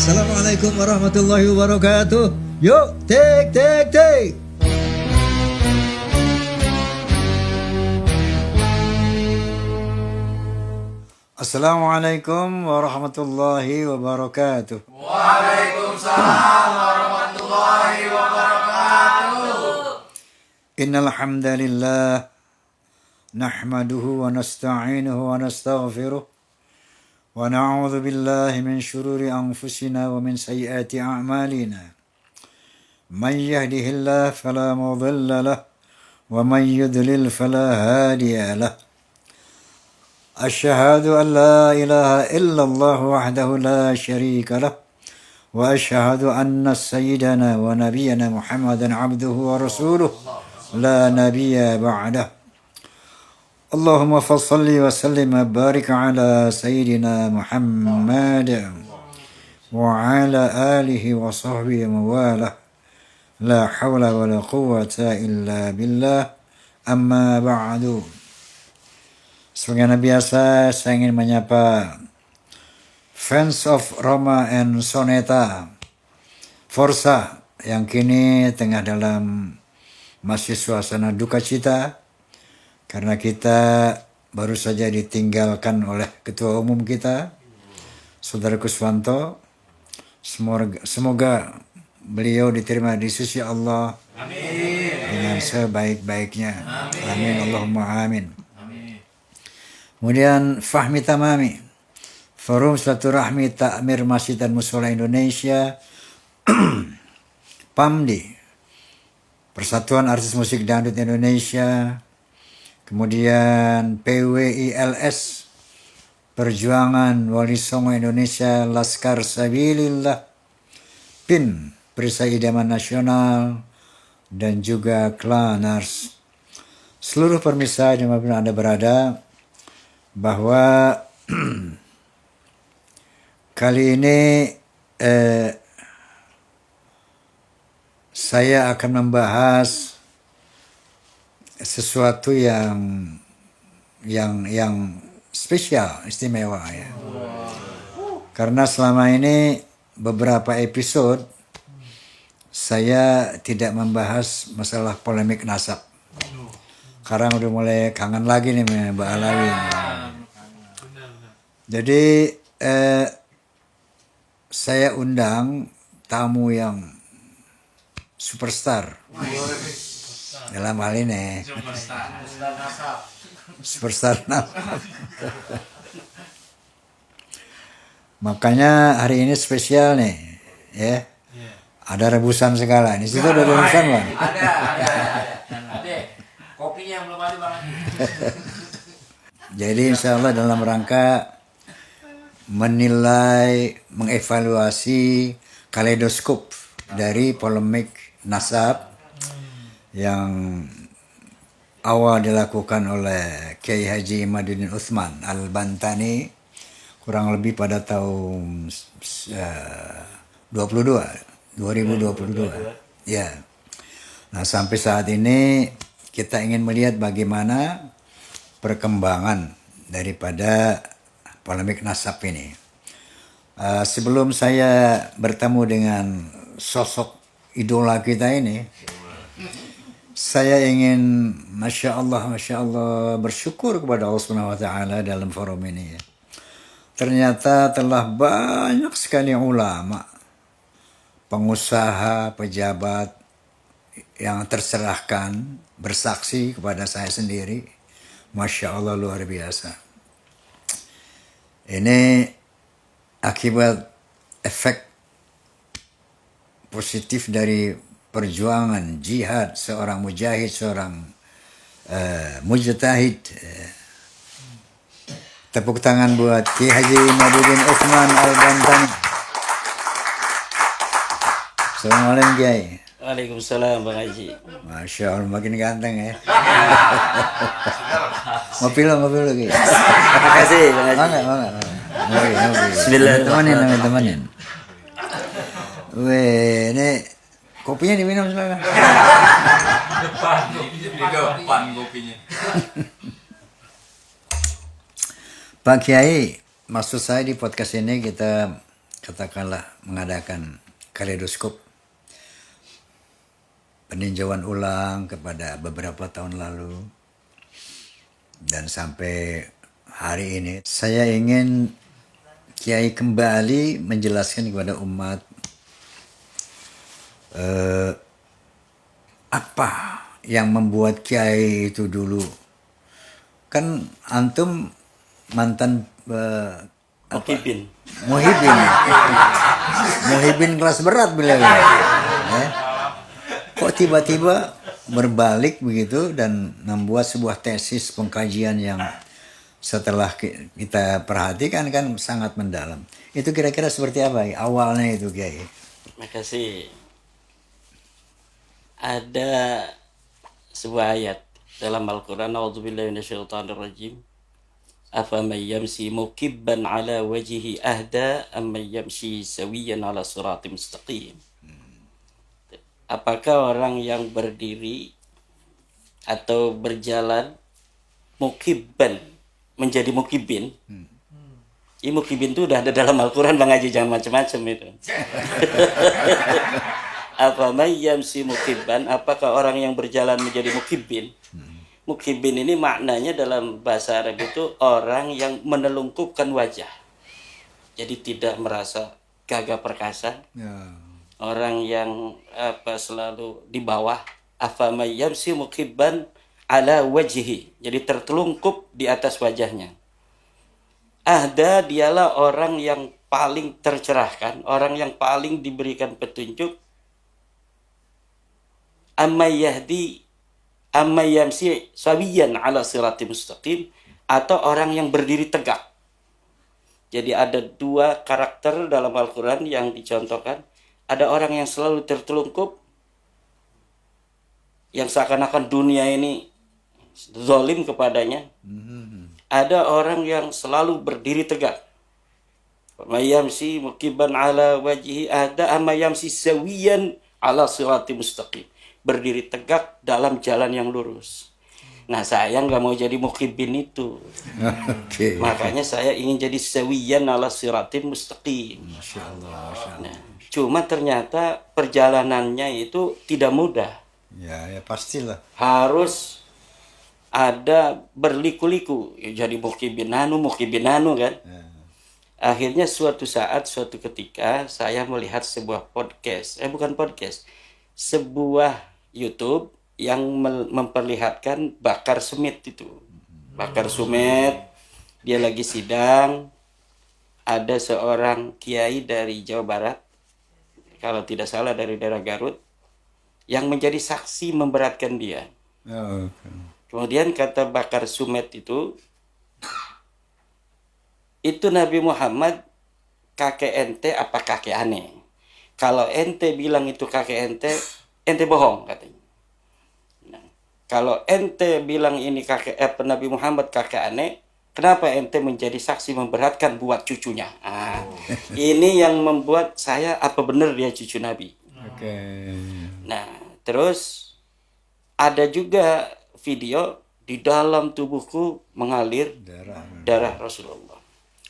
Assalamualaikum warahmatullahi wabarakatuh. Yuk, take. Assalamualaikum warahmatullahi wabarakatuh. Waalaikumsalam warahmatullahi wabarakatuh. Innal hamdalillah nahmaduhu wa nasta'inuhu wa nastaghfiruh wa na'udzu billahi min shururi anfusina wa min sayyiati a'malina. Man yahdihillahu fala mudilla lahu wa man yudlil fala hadiya lahu. أشهد أن لا إله إلا الله وحده لا شريك له وأشهد أن سيدنا ونبينا محمدا عبده ورسوله لا نبي بعده اللهم فصل وسلم وبارك على سيدنا محمد وعلى آله وصحبه ومواله لا حول ولا قوة إلا بالله أما بعد. Sebagaimana biasa, saya ingin menyapa fans of Roma and Soneta Forza yang kini tengah dalam masih suasana duka cita karena kita baru saja ditinggalkan oleh ketua umum kita, Saudara Kuswanto. Semoga beliau diterima di sisi Allah. Amin. Dengan sebaik-baiknya. Amin. Allahumma amin. Kemudian Fahmi Tamami, Forum Silaturahmi Takmir Masjid dan Mushola Indonesia, PAMDI, Persatuan Artis Musik Dangdut Indonesia, kemudian PWILS, Perjuangan Wali Songo Indonesia, Laskar Sabilillah, PIN, Perisai Idaman Nasional, dan juga Klanars. Seluruh pemirsa dimanapun Anda berada, bahwa kali ini saya akan membahas sesuatu yang spesial, istimewa ya. Karena selama ini beberapa episode saya tidak membahas masalah polemik nasab. Sekarang udah mulai kangen lagi nih Mbak Alawi. Jadi saya undang tamu yang superstar dalam hal ini. Superstar nasab. Makanya hari ini spesial nih, ya. Ada rebusan segala. Di situ ada rebusan Bang. Ada. Kopinya belum ada Bang. Jadi insya Allah dalam rangka menilai, mengevaluasi kaleidoskop dari polemik nasab yang awal dilakukan oleh Kiai Haji Imaduddin Utsman Al-Bantani kurang lebih pada tahun 2022. Ya. Nah, sampai saat ini kita ingin melihat bagaimana perkembangan daripada polemik nasab ini. Sebelum saya bertemu dengan sosok idola kita ini, saya ingin Masya Allah bersyukur kepada Allah Subhanahu wa Ta'ala dalam forum ini. Ternyata telah banyak sekali ulama, pengusaha, pejabat yang terserahkan bersaksi kepada saya sendiri. Masya Allah luar biasa. Ini akibat efek positif dari perjuangan jihad seorang mujahid, seorang mujtahid. Tepuk tangan buat Kiai Haji Imaduddin Utsman Al-Bantani. Assalamualaikum Kiai. Waalaikumsalam Bang Haji. Masya Allah makin ganteng ya. Ngopi lo Kiai. Terima kasih Bang Haji. Bangga. Ngopi. Bismillahirrahmanirrahim. Temenin. Weh, ini kopinya diminum silakan. Depan kopinya. Pak Kiai, maksud saya di podcast ini kita katakanlah mengadakan kaleidoskop peninjauan ulang kepada beberapa tahun lalu dan sampai hari ini saya ingin Kiai kembali menjelaskan kepada umat apa yang membuat Kiai itu dulu, kan antum mantan Muhibin. Muhibin kelas berat beliau ya. Kok tiba-tiba berbalik begitu dan membuat sebuah tesis pengkajian yang setelah kita perhatikan kan sangat mendalam. Itu kira-kira seperti apa awalnya itu Kiai? Makasih. Ada sebuah ayat dalam Al-Quran, A'udzubillahi minasyaitonirrajim. Afaman yamshi mukibban ala wajhihi ahda amman yamshi sawiyan ala siratim mustaqim. Apakah orang yang berdiri atau berjalan mukibban menjadi mukibin? Ini mukibin itu udah ada dalam Al-Quran, Bang Haji, jangan macam-macam itu. Afaman yamshi mukibban, apakah orang yang berjalan menjadi mukibin? Mukibin ini maknanya dalam bahasa Arab itu orang yang menelungkupkan wajah. Jadi tidak merasa gagah perkasa. Ya. Orang yang selalu di bawah. Afaman yamshi mukibban ala wajhihi. Jadi tertelungkup di atas wajahnya. Ahda, dialah orang yang paling tercerahkan, orang yang paling diberikan petunjuk. Amma yamsi sawiyan ala siratim mustaqim, atau orang yang berdiri tegak. Jadi ada dua karakter dalam Al-Quran yang dicontohkan. Ada orang yang selalu tertelungkup, yang seakan-akan dunia ini zalim kepadanya. Ada orang yang selalu berdiri tegak. Mayamsi mukiban ala wajhi ada amayamsi sawiyan ala siratim mustaqim. Berdiri tegak dalam jalan yang lurus. Nah, saya nggak mau jadi mukibin itu. Okay. Makanya saya ingin jadi sawiyan ala siratim mustaqim. Masya Allah. Nah, cuma ternyata perjalanannya itu tidak mudah. Ya pastilah. Harus ada berliku-liku. Ya, jadi mukibin anu kan. Ya. Akhirnya suatu saat, suatu ketika saya melihat sebuah podcast. Bukan podcast. Sebuah YouTube yang memperlihatkan Bakar Sumit itu. Bakar Sumit, dia lagi sidang. Ada seorang kiai dari Jawa Barat, kalau tidak salah dari daerah Garut, yang menjadi saksi memberatkan dia. Oh, okay. Kemudian kata Bakar Sumit itu Nabi Muhammad kakek ente apa kakek aneh? Kalau ente bilang itu kakek ente bohong katanya. Nah, kalau ente bilang ini kakek Nabi Muhammad kakek aneh, kenapa ente menjadi saksi memberatkan buat cucunya? Ini yang membuat saya, apa benar dia cucu Nabi? Okay. Nah, terus ada juga video di dalam tubuhku mengalir darah Rasulullah.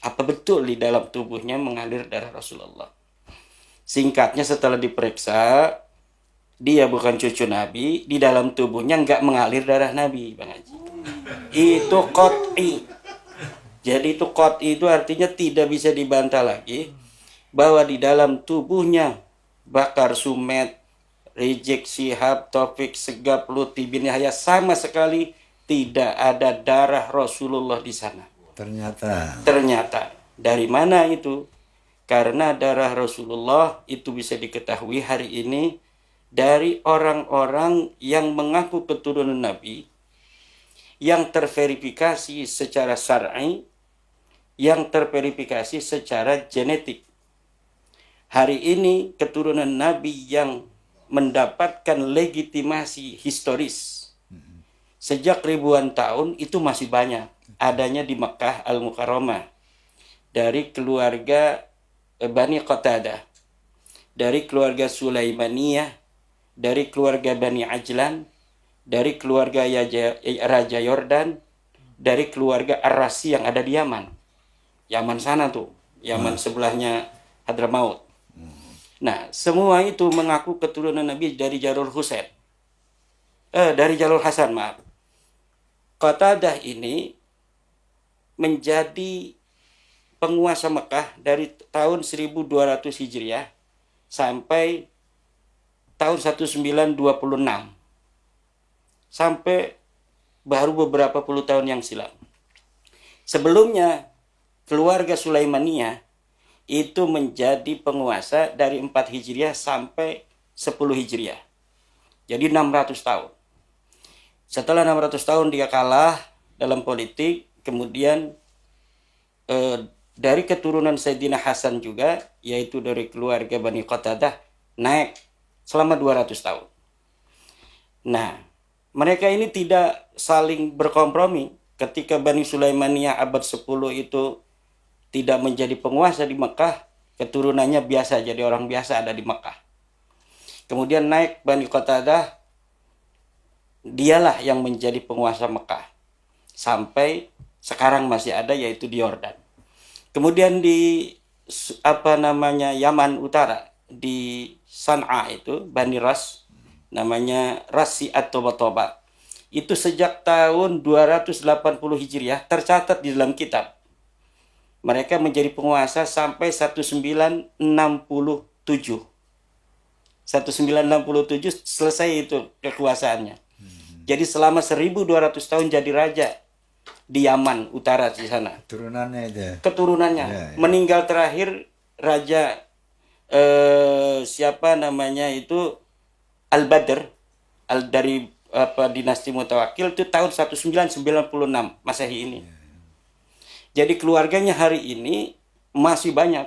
Apa betul di dalam tubuhnya mengalir darah Rasulullah? Singkatnya, setelah diperiksa, dia bukan cucu Nabi, di dalam tubuhnya nggak mengalir darah Nabi, Bang Haji. Itu qat'i. Jadi itu qat'i itu artinya tidak bisa dibantah lagi bahwa di dalam tubuhnya Bakar Sumit, Rizik Syihab, Taufik Segaf, Lutfi bin Yahya sama sekali tidak ada darah Rasulullah di sana. Ternyata dari mana itu? Karena darah Rasulullah itu bisa diketahui hari ini dari orang-orang yang mengaku keturunan Nabi, yang terverifikasi secara syar'i, yang terverifikasi secara genetik. Hari ini keturunan Nabi yang mendapatkan legitimasi historis sejak ribuan tahun itu masih banyak. Adanya di Mekah Al-Mukarramah, dari keluarga Bani Qatadah, dari keluarga Sulaimaniyah, dari keluarga Bani Ajlan, dari keluarga Raja Yordan, dari keluarga Ar-Rasi yang ada di Yaman. Yaman sana tuh, Yaman sebelahnya Hadramaut. Nah, semua itu mengaku keturunan Nabi dari jalur Husain. Dari jalur Hasan, maaf. Qatadah ini menjadi penguasa Mekah dari tahun 1200 Hijriah sampai tahun 1926. Sampai baru beberapa puluh tahun yang silam. Sebelumnya, keluarga Sulaimaniyah itu menjadi penguasa dari 4 Hijriah sampai 10 Hijriah. Jadi 600 tahun. Setelah 600 tahun dia kalah dalam politik, kemudian dari keturunan Sayyidina Hasan juga, yaitu dari keluarga Bani Qatadah, naik selama 200 tahun. Nah, mereka ini tidak saling berkompromi. Ketika Bani Sulaimaniyah abad 10 itu tidak menjadi penguasa di Mekah, keturunannya biasa, jadi orang biasa ada di Mekah. Kemudian naik Bani Qatadah, dialah yang menjadi penguasa Mekah. Sampai sekarang masih ada, yaitu di Yordan. Kemudian di Yaman Utara, di San'a itu Bani Ras, namanya Rasi At-Toba. Itu sejak tahun 280 Hijriah tercatat di dalam kitab. Mereka menjadi penguasa sampai 1967. 1967 selesai itu kekuasaannya. Jadi selama 1200 tahun jadi raja di Yaman Utara di sana. Turunannya itu. Keturunannya. Ya. Meninggal terakhir raja siapa namanya itu Al-Badr dari dinasti Mutawakkil itu tahun 1996 Masehi ini. Jadi keluarganya hari ini masih banyak.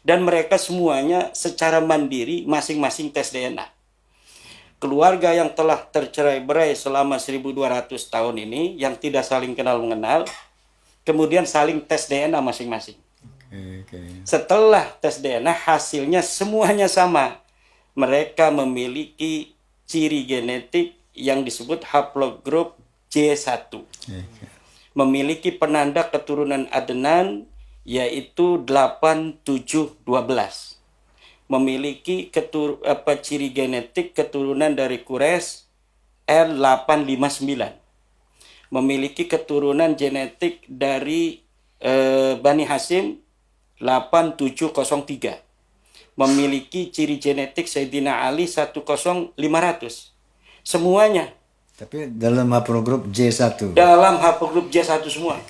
Dan mereka semuanya secara mandiri masing-masing tes DNA. Keluarga yang telah tercerai-berai selama 1200 tahun ini, yang tidak saling kenal mengenal, kemudian saling tes DNA masing-masing. Setelah tes DNA, hasilnya semuanya sama. Mereka memiliki ciri genetik yang disebut haplogroup J1. Memiliki penanda keturunan Adnan, yaitu 8712. Memiliki ciri genetik keturunan dari Quraisy L859. Memiliki keturunan genetik dari Bani Hasim 8703. Memiliki ciri genetik Sayyidina Ali 10500. Semuanya Tapi dalam haplogroup J1. dalam haplogroup J1 semua.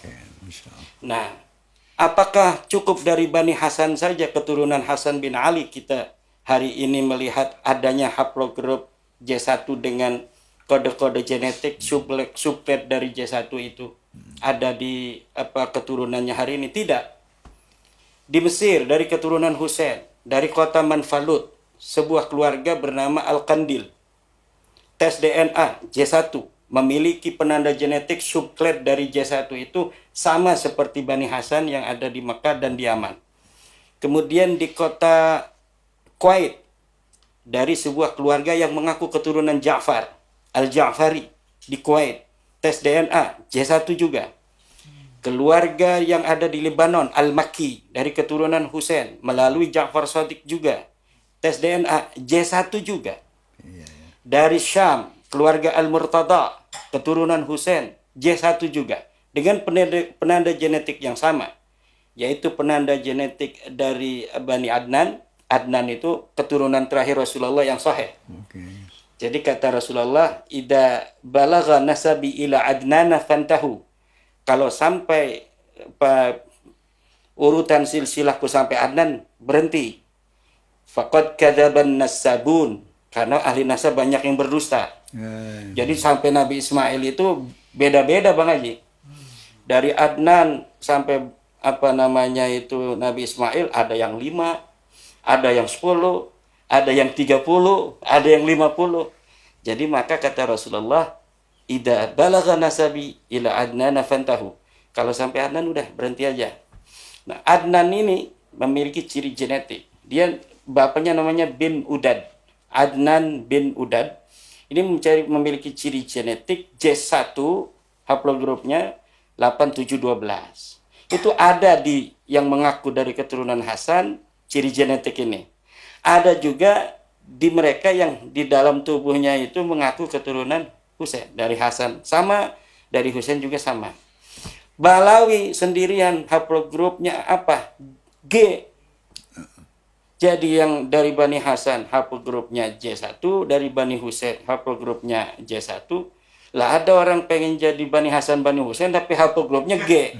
Nah, apakah cukup dari Bani Hasan saja, keturunan Hasan bin Ali, kita hari ini melihat adanya haplogroup J1 dengan kode-kode genetik sublet dari J1 itu ada di keturunannya hari ini? Tidak. Di Mesir dari keturunan Husain, dari kota Manfalut, sebuah keluarga bernama Al-Qandil. Tes DNA J1 memiliki penanda genetik subklet dari J1 itu sama seperti Bani Hasan yang ada di Mekah dan di Yaman. Kemudian di kota Kuwait, dari sebuah keluarga yang mengaku keturunan Ja'far, Al-Ja'fari di Kuwait, tes DNA J1 juga. Keluarga yang ada di Lebanon, Al-Makki, dari keturunan Husain melalui Ja'far Shadiq juga, tes DNA J1 juga. Dari Syam, keluarga Al-Murtada, keturunan Husain, J1 juga. Dengan penanda genetik yang sama, yaitu penanda genetik dari Bani Adnan. Adnan itu keturunan terakhir Rasulullah yang sahih. Jadi kata Rasulullah, "Idza balagha nasabi ila Adnana fantahu." Kalau sampai urutan silsilahku sampai Adnan, berhenti. Faqad kadzaban nasabun. Karena ahli nasab banyak yang berdusta. Jadi sampai Nabi Ismail itu beda-beda Bang Haji. Dari Adnan sampai Nabi Ismail ada yang 5, ada yang 10, ada yang 30, ada yang 50. Jadi maka kata Rasulullah, "Idza balagha nasabi ila Adnan fantahu." Kalau sampai Adnan udah berhenti aja. Nah, Adnan ini memiliki ciri genetik. Dia bapaknya namanya bin Udad. Adnan bin Udad. Ini memiliki ciri genetik J1, haplogrupnya 8712. Itu ada di yang mengaku dari keturunan Hasan, ciri genetik ini. Ada juga di mereka yang di dalam tubuhnya itu mengaku keturunan Husain dari Hasan, sama dari Husain juga sama. Balawi sendirian haplogrupnya apa? G. Jadi yang dari Bani Hasan haplogrupnya J1, dari Bani Husain haplogrupnya J1. Lah ada orang pengen jadi Bani Hasan Bani Husain tapi haplogrupnya G.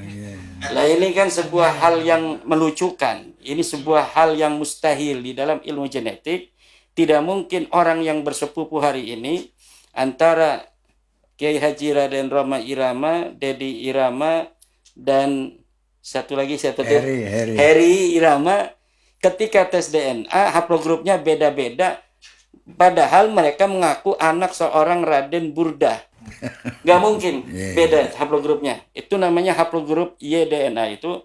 Lah ini kan sebuah hal yang melucukan. Ini sebuah hal yang mustahil di dalam ilmu genetik. Tidak mungkin orang yang bersepupu hari ini antara Kiai Haji Raden Roma Irama, Dedi Irama, dan satu lagi siapa tuh? Heri Irama. Ketika tes DNA, haplogrupnya beda-beda. Padahal mereka mengaku anak seorang Raden Burdah. Gak mungkin beda haplogrupnya. Itu namanya haplogrup Y-DNA. Itu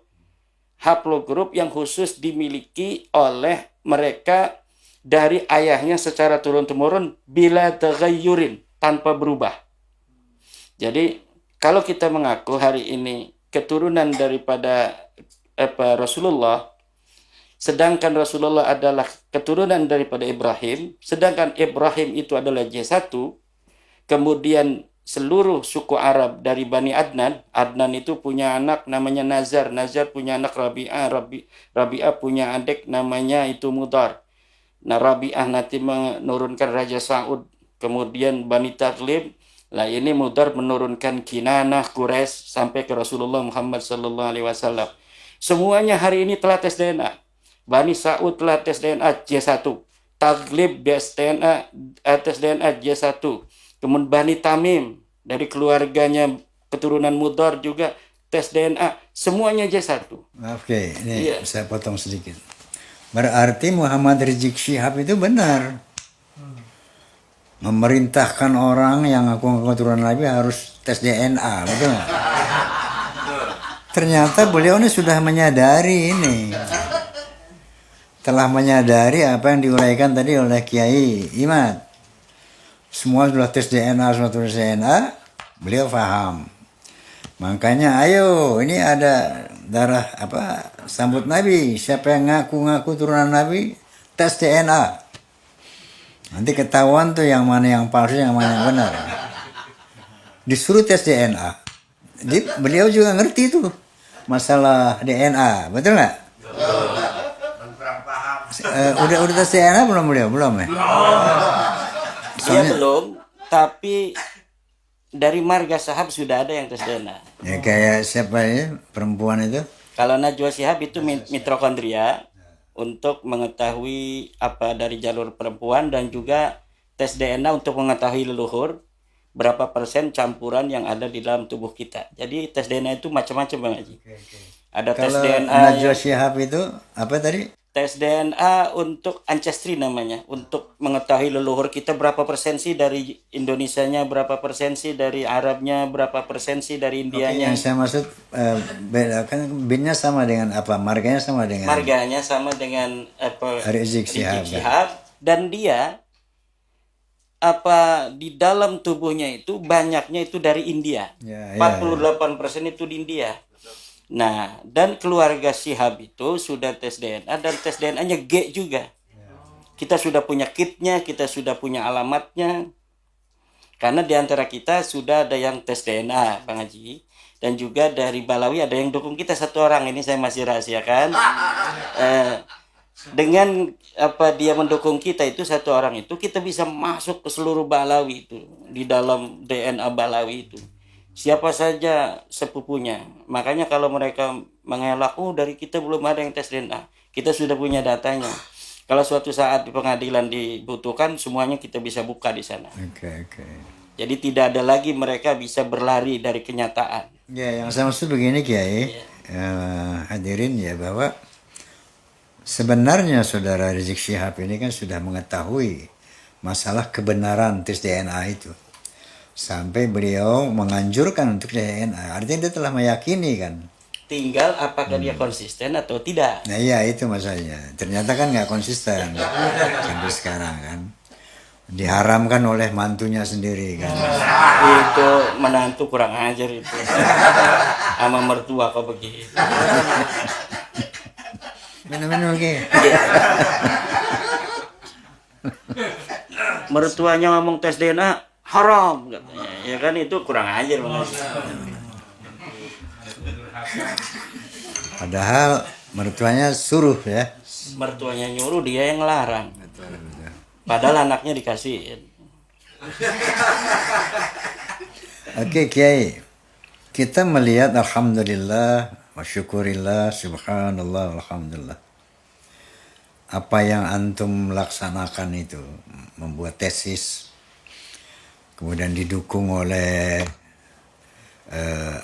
haplogrup yang khusus dimiliki oleh mereka dari ayahnya secara turun-temurun bila taghayyurin, tanpa berubah. Jadi kalau kita mengaku hari ini keturunan daripada Rasulullah, sedangkan Rasulullah adalah keturunan daripada Ibrahim, sedangkan Ibrahim itu adalah J1, kemudian seluruh suku Arab dari Bani Adnan, Adnan itu punya anak namanya Nazar, Nazar punya anak Rabi'ah, Rabi'ah punya adik namanya itu Mudar. Nah, Rabi'ah nanti menurunkan Raja Sa'ud, kemudian Bani Taghlib, lah ini Mudar menurunkan Kinanah, Quraisy sampai ke Rasulullah Muhammad SAW. Semuanya hari ini telah tes DNA. Bani Sa'ud telah tes DNA J1, Taghlib tes DNA J1, kemudian Bani Tamim dari keluarganya keturunan Mudar juga tes DNA, semuanya J1. Oke, ini saya potong sedikit. Berarti Muhammad Rizik Syihab itu benar memerintahkan orang yang ngaku keturunan Nabi harus tes DNA, betul nggak? Ternyata beliau ini sudah menyadari ini. Telah menyadari apa yang diuraikan tadi oleh Kiai Imad. Semua sudah tes DNA, semua tes DNA, beliau paham. Makanya ayo, ini ada darah sambut Nabi. Siapa yang ngaku-ngaku turunan Nabi, tes DNA. Nanti ketahuan tuh yang mana yang palsu, yang mana yang benar. Disuruh tes DNA. Jadi beliau juga ngerti tuh masalah DNA, betul nggak? Udah tes DNA belum beliau? Belum ya? Dia belum, tapi dari marga Shihab sudah ada yang tes DNA. Ya kayak siapa ya perempuan itu? Kalau Najwa Shihab itu mitokondria untuk mengetahui apa dari jalur perempuan, dan juga tes DNA untuk mengetahui leluhur berapa persen campuran yang ada di dalam tubuh kita. Jadi tes DNA itu macam-macam Bang Haji. Ada tes DNA. Najwa Shihab itu apa tadi? Tes DNA untuk ancestry namanya, untuk mengetahui leluhur kita berapa persen sih dari Indonesianya, berapa persen sih dari Arabnya, berapa persen sih dari Indianya. Yang saya maksud beda kan, binnya sama dengan apa? Marganya sama dengan Rizik Syihab. Dan dia di dalam tubuhnya itu banyaknya itu dari India. 48% itu di India. Nah, dan keluarga Syihab itu sudah tes DNA, dan tes DNA-nya G juga. Kita sudah punya kitnya, kita sudah punya alamatnya. Karena di antara kita sudah ada yang tes DNA, Bang Haji. Dan juga dari Balawi ada yang dukung kita satu orang, ini saya masih rahasiakan. Dengan dia mendukung kita itu satu orang itu, kita bisa masuk ke seluruh Balawi itu, di dalam DNA Balawi itu. Siapa saja sepupunya. Makanya kalau mereka mengelak, dari kita belum ada yang tes DNA, kita sudah punya datanya. Kalau suatu saat di pengadilan dibutuhkan, semuanya kita bisa buka di sana. Jadi tidak ada lagi mereka bisa berlari dari kenyataan. Ya, yang saya maksud begini Kiai, hadirin ya, bahwa sebenarnya saudara Rizik Syihab ini kan sudah mengetahui masalah kebenaran tes DNA itu. Sampai beliau menganjurkan untuk DNA. Artinya dia telah meyakini kan. Tinggal apakah dia konsisten atau tidak. Nah iya, itu masalahnya. Ternyata kan nggak konsisten sampai sekarang kan. Diharamkan oleh mantunya sendiri kan. Itu menantu kurang ajar itu. Sama mertua kok begitu. Minum lagi. Mertuanya ngomong tes DNA haram katanya. Ya kan itu kurang ajar Mas. Padahal mertuanya suruh ya. Mertuanya nyuruh, dia yang ngelarang. Padahal anaknya dikasihin. Oke Kiai, kita melihat alhamdulillah, wa syukurillah, subhanallah, alhamdulillah. Apa yang antum laksanakan itu, membuat tesis, kemudian didukung oleh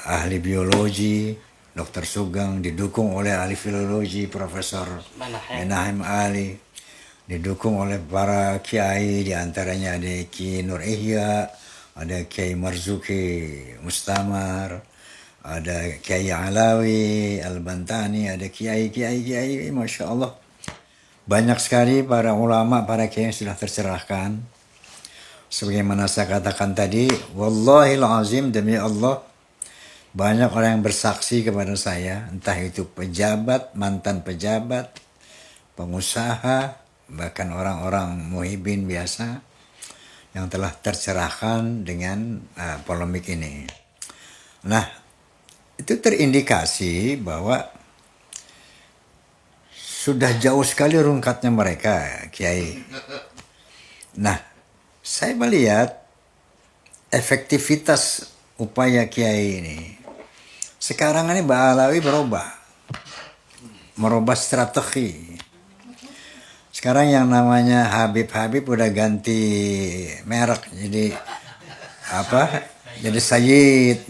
ahli biologi, Dr. Sugeng, didukung oleh ahli filologi, Profesor Menahem Ali, didukung oleh para kiai, diantaranya ada Ki Nur Ihya, ada Kiai Marzuki Mustamar, ada Kiai Alawi Al-Bantani, ada kiai, Masya Allah. Banyak sekali para ulama, para kiai yang sudah tercerahkan. Sebagaimana saya katakan tadi, wallahil azim, demi Allah, banyak orang yang bersaksi kepada saya, entah itu pejabat, mantan pejabat, pengusaha, bahkan orang-orang muhibin biasa yang telah tercerahkan dengan polemik ini. Nah, itu terindikasi bahwa sudah jauh sekali rungkatnya mereka, Kiai. Nah, saya melihat efektivitas upaya Kiai ini. Sekarang ini Mbak Alawi merubah strategi. Sekarang yang namanya Habib udah ganti merek, jadi apa? Jadi Sayyid,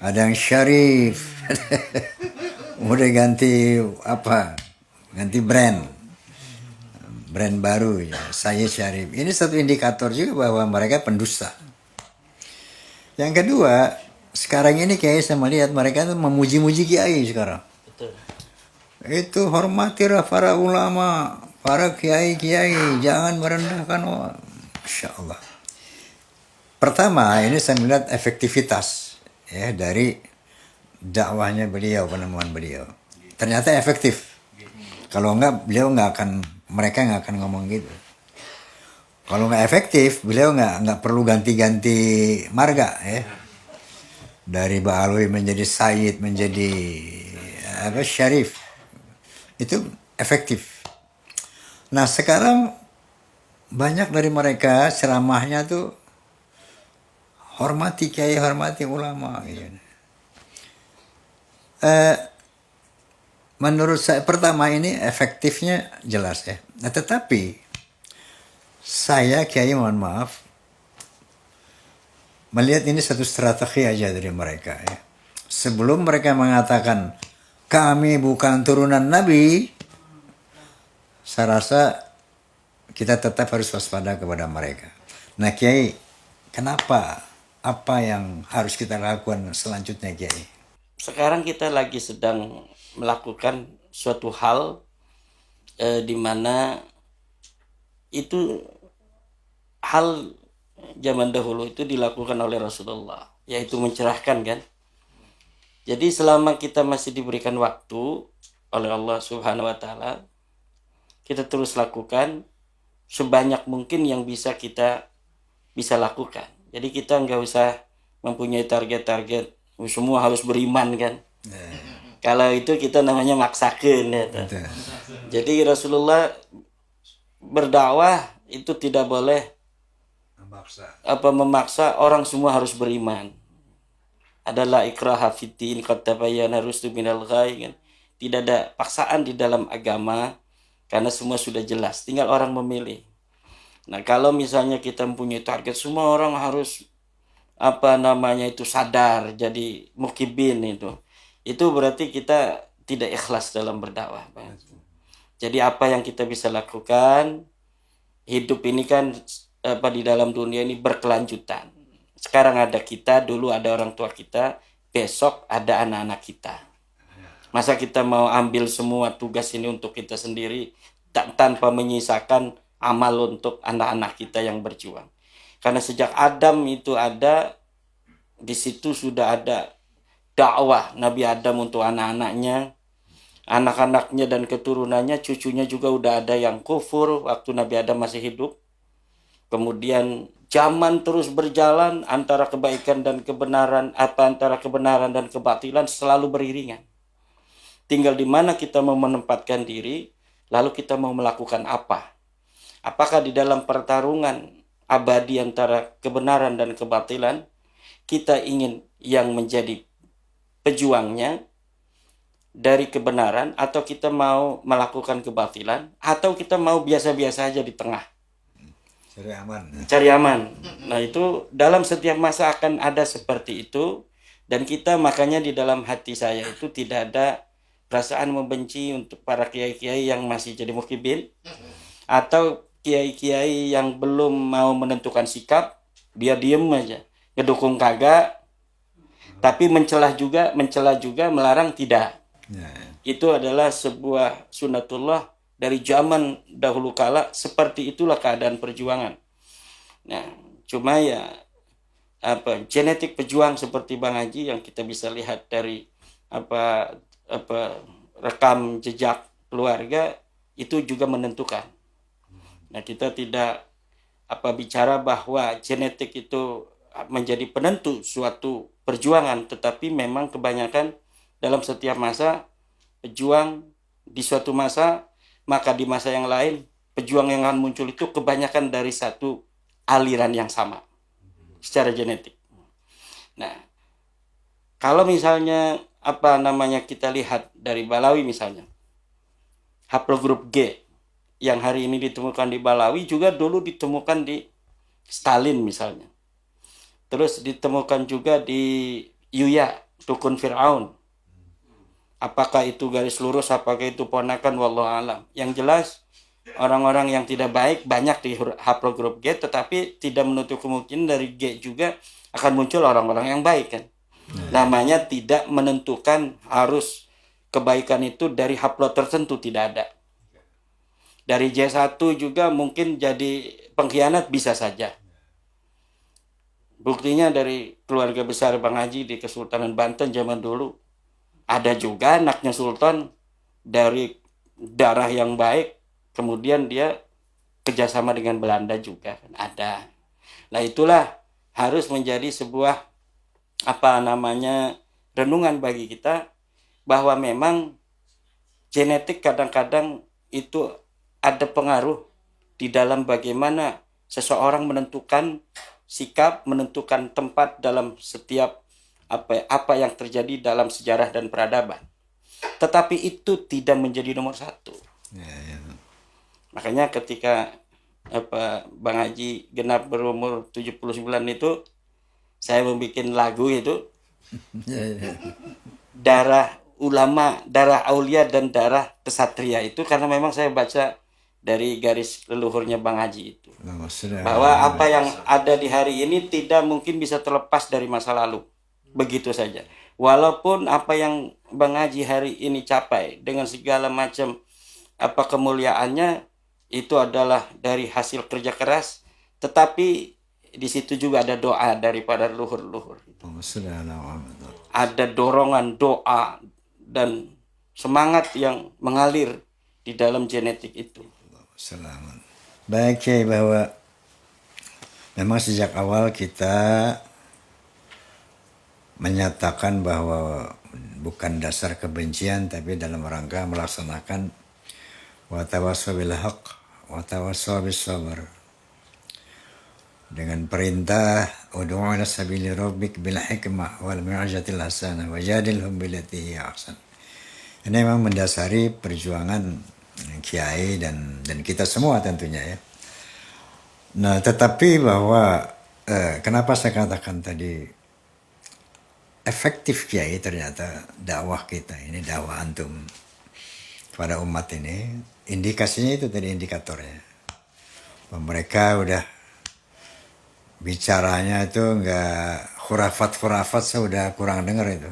ada yang Syarif, udah ganti apa? Ganti brand baru ya, Sayyid Syarif. Ini satu indikator juga bahwa mereka pendusta. Yang kedua, sekarang ini Kiai saya melihat mereka tuh memuji-muji Kiai sekarang. Betul. Itu hormatilah para ulama, para kiai, jangan merendahkan orang. Masya Allah. Pertama, ini saya melihat efektivitas ya dari dakwahnya beliau, penemuan beliau. Ternyata efektif. Kalau enggak, mereka nggak akan ngomong gitu. Kalau nggak efektif, beliau nggak perlu ganti-ganti marga ya. Dari Ba'alwi menjadi Sayyid, menjadi Syarif. Itu efektif. Nah sekarang banyak dari mereka ceramahnya tuh hormati kiai, hormati ulama gitu. Menurut saya pertama ini efektifnya jelas ya. Nah tetapi saya Kiai mohon maaf melihat ini satu strategi aja dari mereka ya. Sebelum mereka mengatakan kami bukan turunan Nabi, saya rasa kita tetap harus waspada kepada mereka. Nah Kiai, kenapa? Apa yang harus kita lakukan selanjutnya Kiai? Sekarang kita lagi sedang melakukan suatu hal di mana itu hal zaman dahulu itu dilakukan oleh Rasulullah, yaitu mencerahkan kan. Jadi selama kita masih diberikan waktu oleh Allah Subhanahu wa taala, kita terus lakukan sebanyak mungkin yang bisa kita bisa lakukan. Jadi kita nggak usah mempunyai target-target semua harus beriman kan. Kalau itu kita namanya maksakeun ya. Jadi Rasulullah berdakwah itu tidak boleh memaksa orang semua harus beriman. Adalah ikraha fiddin qad tabayyana rusdu minal ghayy kan. Tidak ada paksaan di dalam agama karena semua sudah jelas, tinggal orang memilih. Nah, kalau misalnya kita mempunyai target semua orang harus itu sadar jadi mukibin itu berarti kita tidak ikhlas dalam berdakwah. Jadi apa yang kita bisa lakukan, hidup ini kan di dalam dunia ini berkelanjutan. Sekarang ada kita, dulu ada orang tua kita, besok ada anak-anak kita. Masa kita mau ambil semua tugas ini untuk kita sendiri tanpa menyisakan amal untuk anak-anak kita yang berjuang. Karena sejak Adam itu ada, di situ sudah ada dakwah Nabi Adam untuk anak-anaknya, anak-anaknya dan keturunannya, cucunya juga udah ada yang kufur waktu Nabi Adam masih hidup. Kemudian zaman terus berjalan antara kebaikan dan kebenaran, antara kebenaran dan kebatilan selalu beriringan. Tinggal di mana kita mau menempatkan diri, lalu kita mau melakukan apa. Apakah di dalam pertarungan abadi antara kebenaran dan kebatilan, kita ingin yang menjadi pejuangnya dari kebenaran, atau kita mau melakukan kebatilan, atau kita mau biasa-biasa aja di tengah. Cari aman. Cari aman. Nah itu dalam setiap masa akan ada seperti itu. Dan kita makanya di dalam hati saya itu tidak ada perasaan membenci untuk para kiai-kiai yang masih jadi mukibin, atau kiai-kiai yang belum mau menentukan sikap, dia diem aja, ngedukung kagak, tapi mencela juga, melarang tidak. Ya. Itu adalah sebuah sunatullah dari zaman dahulu kala. Seperti itulah keadaan perjuangan. Nah, cuma ya genetik pejuang seperti Bang Haji yang kita bisa lihat dari rekam jejak keluarga itu juga menentukan. Nah, kita tidak bicara bahwa genetik itu menjadi penentu suatu perjuangan, tetapi memang kebanyakan dalam setiap masa pejuang di suatu masa, maka di masa yang lain pejuang yang akan muncul itu kebanyakan dari satu aliran yang sama secara genetik. Nah, kalau misalnya kita lihat dari Balawi misalnya, haplogrup G yang hari ini ditemukan di Balawi juga dulu ditemukan di Stalin misalnya. Terus ditemukan juga di Yuya, dukun Fir'aun. Apakah itu garis lurus, apakah itu ponakan, wallahu alam. Yang jelas orang-orang yang tidak baik banyak di haplogrup G, tetapi tidak menutup kemungkinan dari G juga akan muncul orang-orang yang baik kan. Namanya tidak menentukan harus kebaikan itu dari haplot tertentu, tidak ada. Dari J1 juga mungkin jadi pengkhianat bisa saja. Buktinya dari keluarga besar Bang Haji di Kesultanan Banten zaman dulu. Ada juga anaknya sultan dari darah yang baik, kemudian dia kerjasama dengan Belanda juga ada. Nah itulah harus menjadi sebuah renungan bagi kita, bahwa memang genetik kadang-kadang itu ada pengaruh di dalam bagaimana seseorang menentukan sikap, menentukan tempat dalam setiap apa yang terjadi dalam sejarah dan peradaban. Tetapi itu tidak menjadi nomor satu. Ya. Makanya ketika Bang Haji genap berumur 79 itu, saya membuat lagu itu, Ya. darah ulama, darah aulia dan darah kesatria itu, karena memang saya baca dari garis leluhurnya Bang Haji itu, bahwa apa yang ada di hari ini tidak mungkin bisa terlepas dari masa lalu. Begitu saja. Walaupun apa yang Bang Haji hari ini capai dengan segala macam kemuliaannya itu adalah dari hasil kerja keras, tetapi di situ juga ada doa daripada leluhur-leluhur. Ada dorongan doa dan semangat yang mengalir di dalam genetik itu. Selamat. Baik, Kiai, bahwa memang sejak awal kita menyatakan bahwa bukan dasar kebencian, tapi dalam rangka melaksanakan wa tawassaw bil haqq wa tawassaw bis sabr, dengan perintah ud'u ila sabili rabbik bil hikmah wal mau'izatil hasanah wajadilhum billati hiya ahsan. Ini memang mendasari perjuangan kiai dan kita semua tentunya ya. Nah, tetapi bahwa kenapa saya katakan tadi efektif kiai, ternyata dakwah kita ini, dakwah antum kepada umat ini, indikasinya itu tadi, indikatornya. Mereka udah bicaranya itu enggak khurafat, saya udah kurang dengar itu.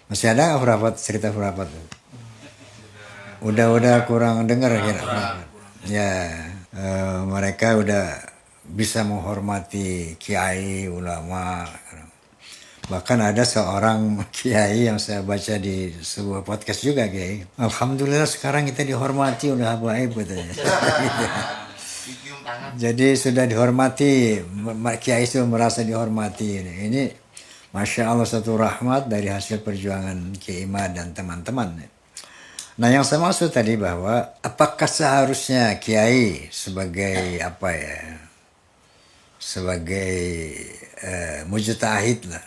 Masih ada khurafat, cerita khurafat? Udah kurang dengar kira. Ya, mereka udah bisa menghormati kiai, ulama. Bahkan ada seorang kiai yang saya baca di sebuah podcast juga, kiai. Alhamdulillah sekarang kita dihormati oleh habaib katanya. Cium tangan. Jadi sudah dihormati, kiai itu merasa dihormati. Ini Masya Allah satu rahmat dari hasil perjuangan Kiai Imad dan teman-teman. Nah yang saya maksud tadi bahwa apakah seharusnya kiai sebagai apa ya, sebagai mujtahid lah,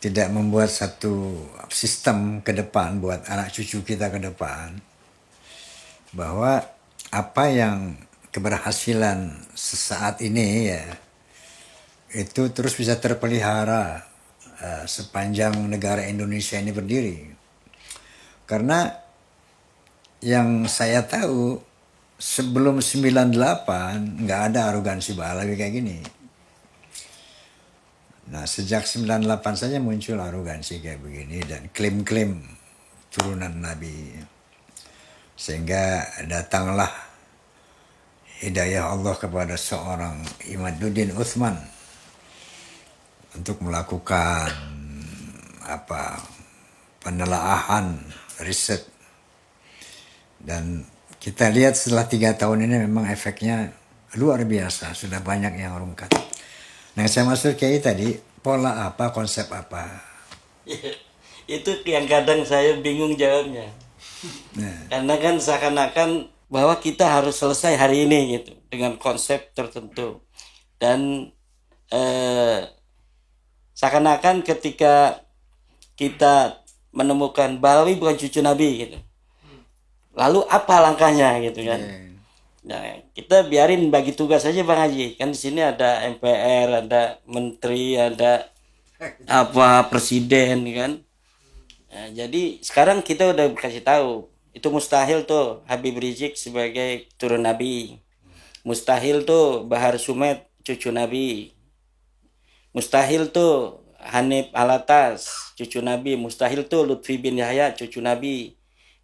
tidak membuat satu sistem ke depan buat anak cucu kita ke depan, bahwa apa yang keberhasilan sesaat ini ya itu terus bisa terpelihara sepanjang negara Indonesia ini berdiri. Karena yang saya tahu sebelum 98 nggak ada arogansi Balawi kayak gini. Nah sejak 98 saja muncul arogansi kayak begini dan klaim-klaim turunan Nabi. Sehingga datanglah hidayah Allah kepada seorang Imaduddin Utsman untuk melakukan penelaahan riset, dan kita lihat setelah 3 tahun ini memang efeknya luar biasa, sudah banyak yang rungkat. Nah saya maksud kiai tadi, pola apa, konsep apa? Itu yang kadang saya bingung jawabnya. Karena kan seakan-akan bahwa kita harus selesai hari ini gitu dengan konsep tertentu, dan seakan-akan ketika kita menemukan Balawi bukan cucu Nabi gitu, lalu apa langkahnya gitu kan? Nah, kita biarin bagi tugas saja Bang Haji. Kan di sini ada MPR, ada menteri, ada presiden kan. Nah, jadi sekarang kita udah kasih tahu, itu mustahil tuh Habib Rizik sebagai turun Nabi. Mustahil tuh Bahar Sumed cucu Nabi. Mustahil tuh Hanif Alatas cucu Nabi. Mustahil tuh Lutfi bin Yahya cucu Nabi.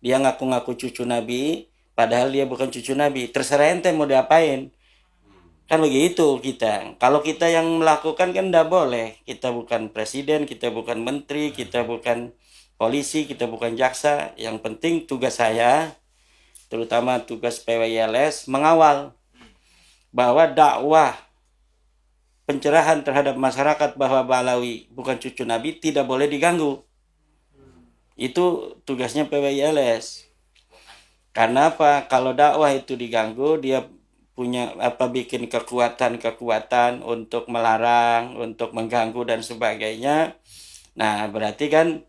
Dia ngaku-ngaku cucu Nabi padahal dia bukan cucu Nabi. Terserah ente mau diapain. Kan begitu kita. Kalau kita yang melakukan kan enggak boleh. Kita bukan presiden, kita bukan menteri, kita bukan polisi, kita bukan jaksa. Yang penting tugas saya, terutama tugas PWILS, mengawal bahwa dakwah pencerahan terhadap masyarakat bahwa Balawi bukan cucu Nabi tidak boleh diganggu. Itu tugasnya PWILS. Karena apa? Kalau dakwah itu diganggu, dia punya bikin kekuatan untuk melarang, untuk mengganggu dan sebagainya. Nah, berarti kan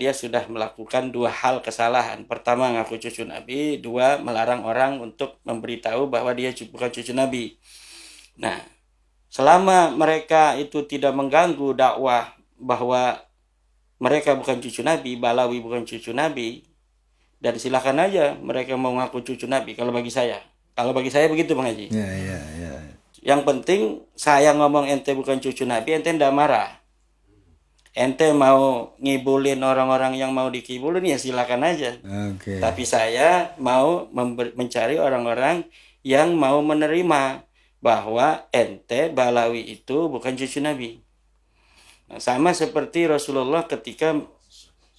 dia sudah melakukan 2 hal kesalahan. Pertama, ngaku cucu Nabi, 2, melarang orang untuk memberitahu bahwa dia bukan cucu Nabi. Nah, selama mereka itu tidak mengganggu dakwah bahwa mereka bukan cucu Nabi, Balawi bukan cucu Nabi, dan silakan aja mereka mau ngaku cucu Nabi kalau bagi saya. Kalau bagi saya begitu Bang Haji. Ya. Yang penting saya ngomong ente bukan cucu Nabi, ente ndak marah. Ente mau ngibulin orang-orang yang mau dikibulin ya silakan aja. Okay. Tapi saya mau mencari orang-orang yang mau menerima bahwa ente Balawi itu bukan cucu Nabi. Nah, sama seperti Rasulullah ketika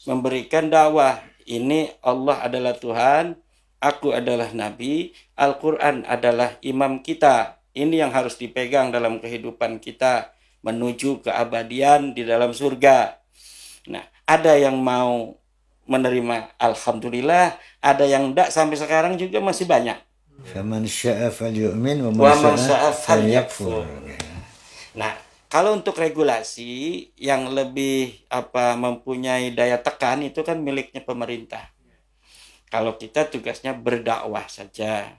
memberikan dakwah, ini Allah adalah Tuhan, aku adalah Nabi, Al-Quran adalah imam kita. Ini yang harus dipegang dalam kehidupan kita menuju keabadian di dalam surga. Nah, ada yang mau menerima, alhamdulillah. Ada yang enggak, sampai sekarang juga masih banyak. Faman syaa falyu'min wa man man syaa syaa falyakfur. Nah, kalau untuk regulasi yang lebih mempunyai daya tekan itu kan miliknya pemerintah. Kalau kita tugasnya berdakwah saja.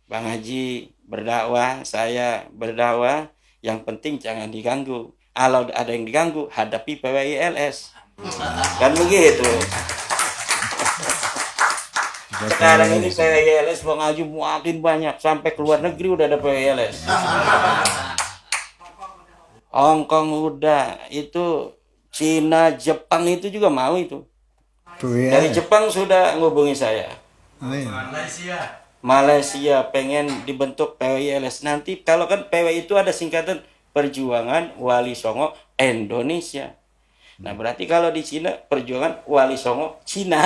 Bang Haji berdakwah, saya berdakwah, yang penting jangan diganggu. Kalau ada yang diganggu, hadapi PWILS. Kan begitu. Sekarang ini PWILS Bang Haji makin banyak, sampai ke luar negeri udah ada PWILS. Hong Kong udah, itu Cina, Jepang itu juga mau itu. Dari Jepang sudah ngubungi saya. Malaysia pengen dibentuk PWILS. Nanti kalau kan PWI itu ada singkatan Perjuangan Wali Songo Indonesia. Nah, berarti kalau di Cina Perjuangan Wali Songo Cina.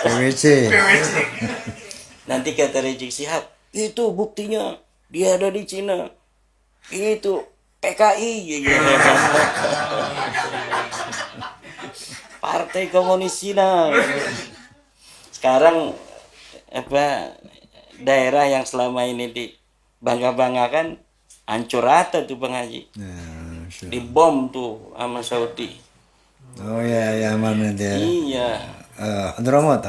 PWC. Nanti kata Rizik Syihab, itu buktinya dia ada di Cina. Itu PKI gitu. Partai Komunis Cina. Sekarang apa daerah yang selama ini dibangga-banggakan hancur rata tuh Bang Haji. Nah, Dibom tuh sama Saudi. oh ya, Yaman nanti ya. Iya. Hadramaut.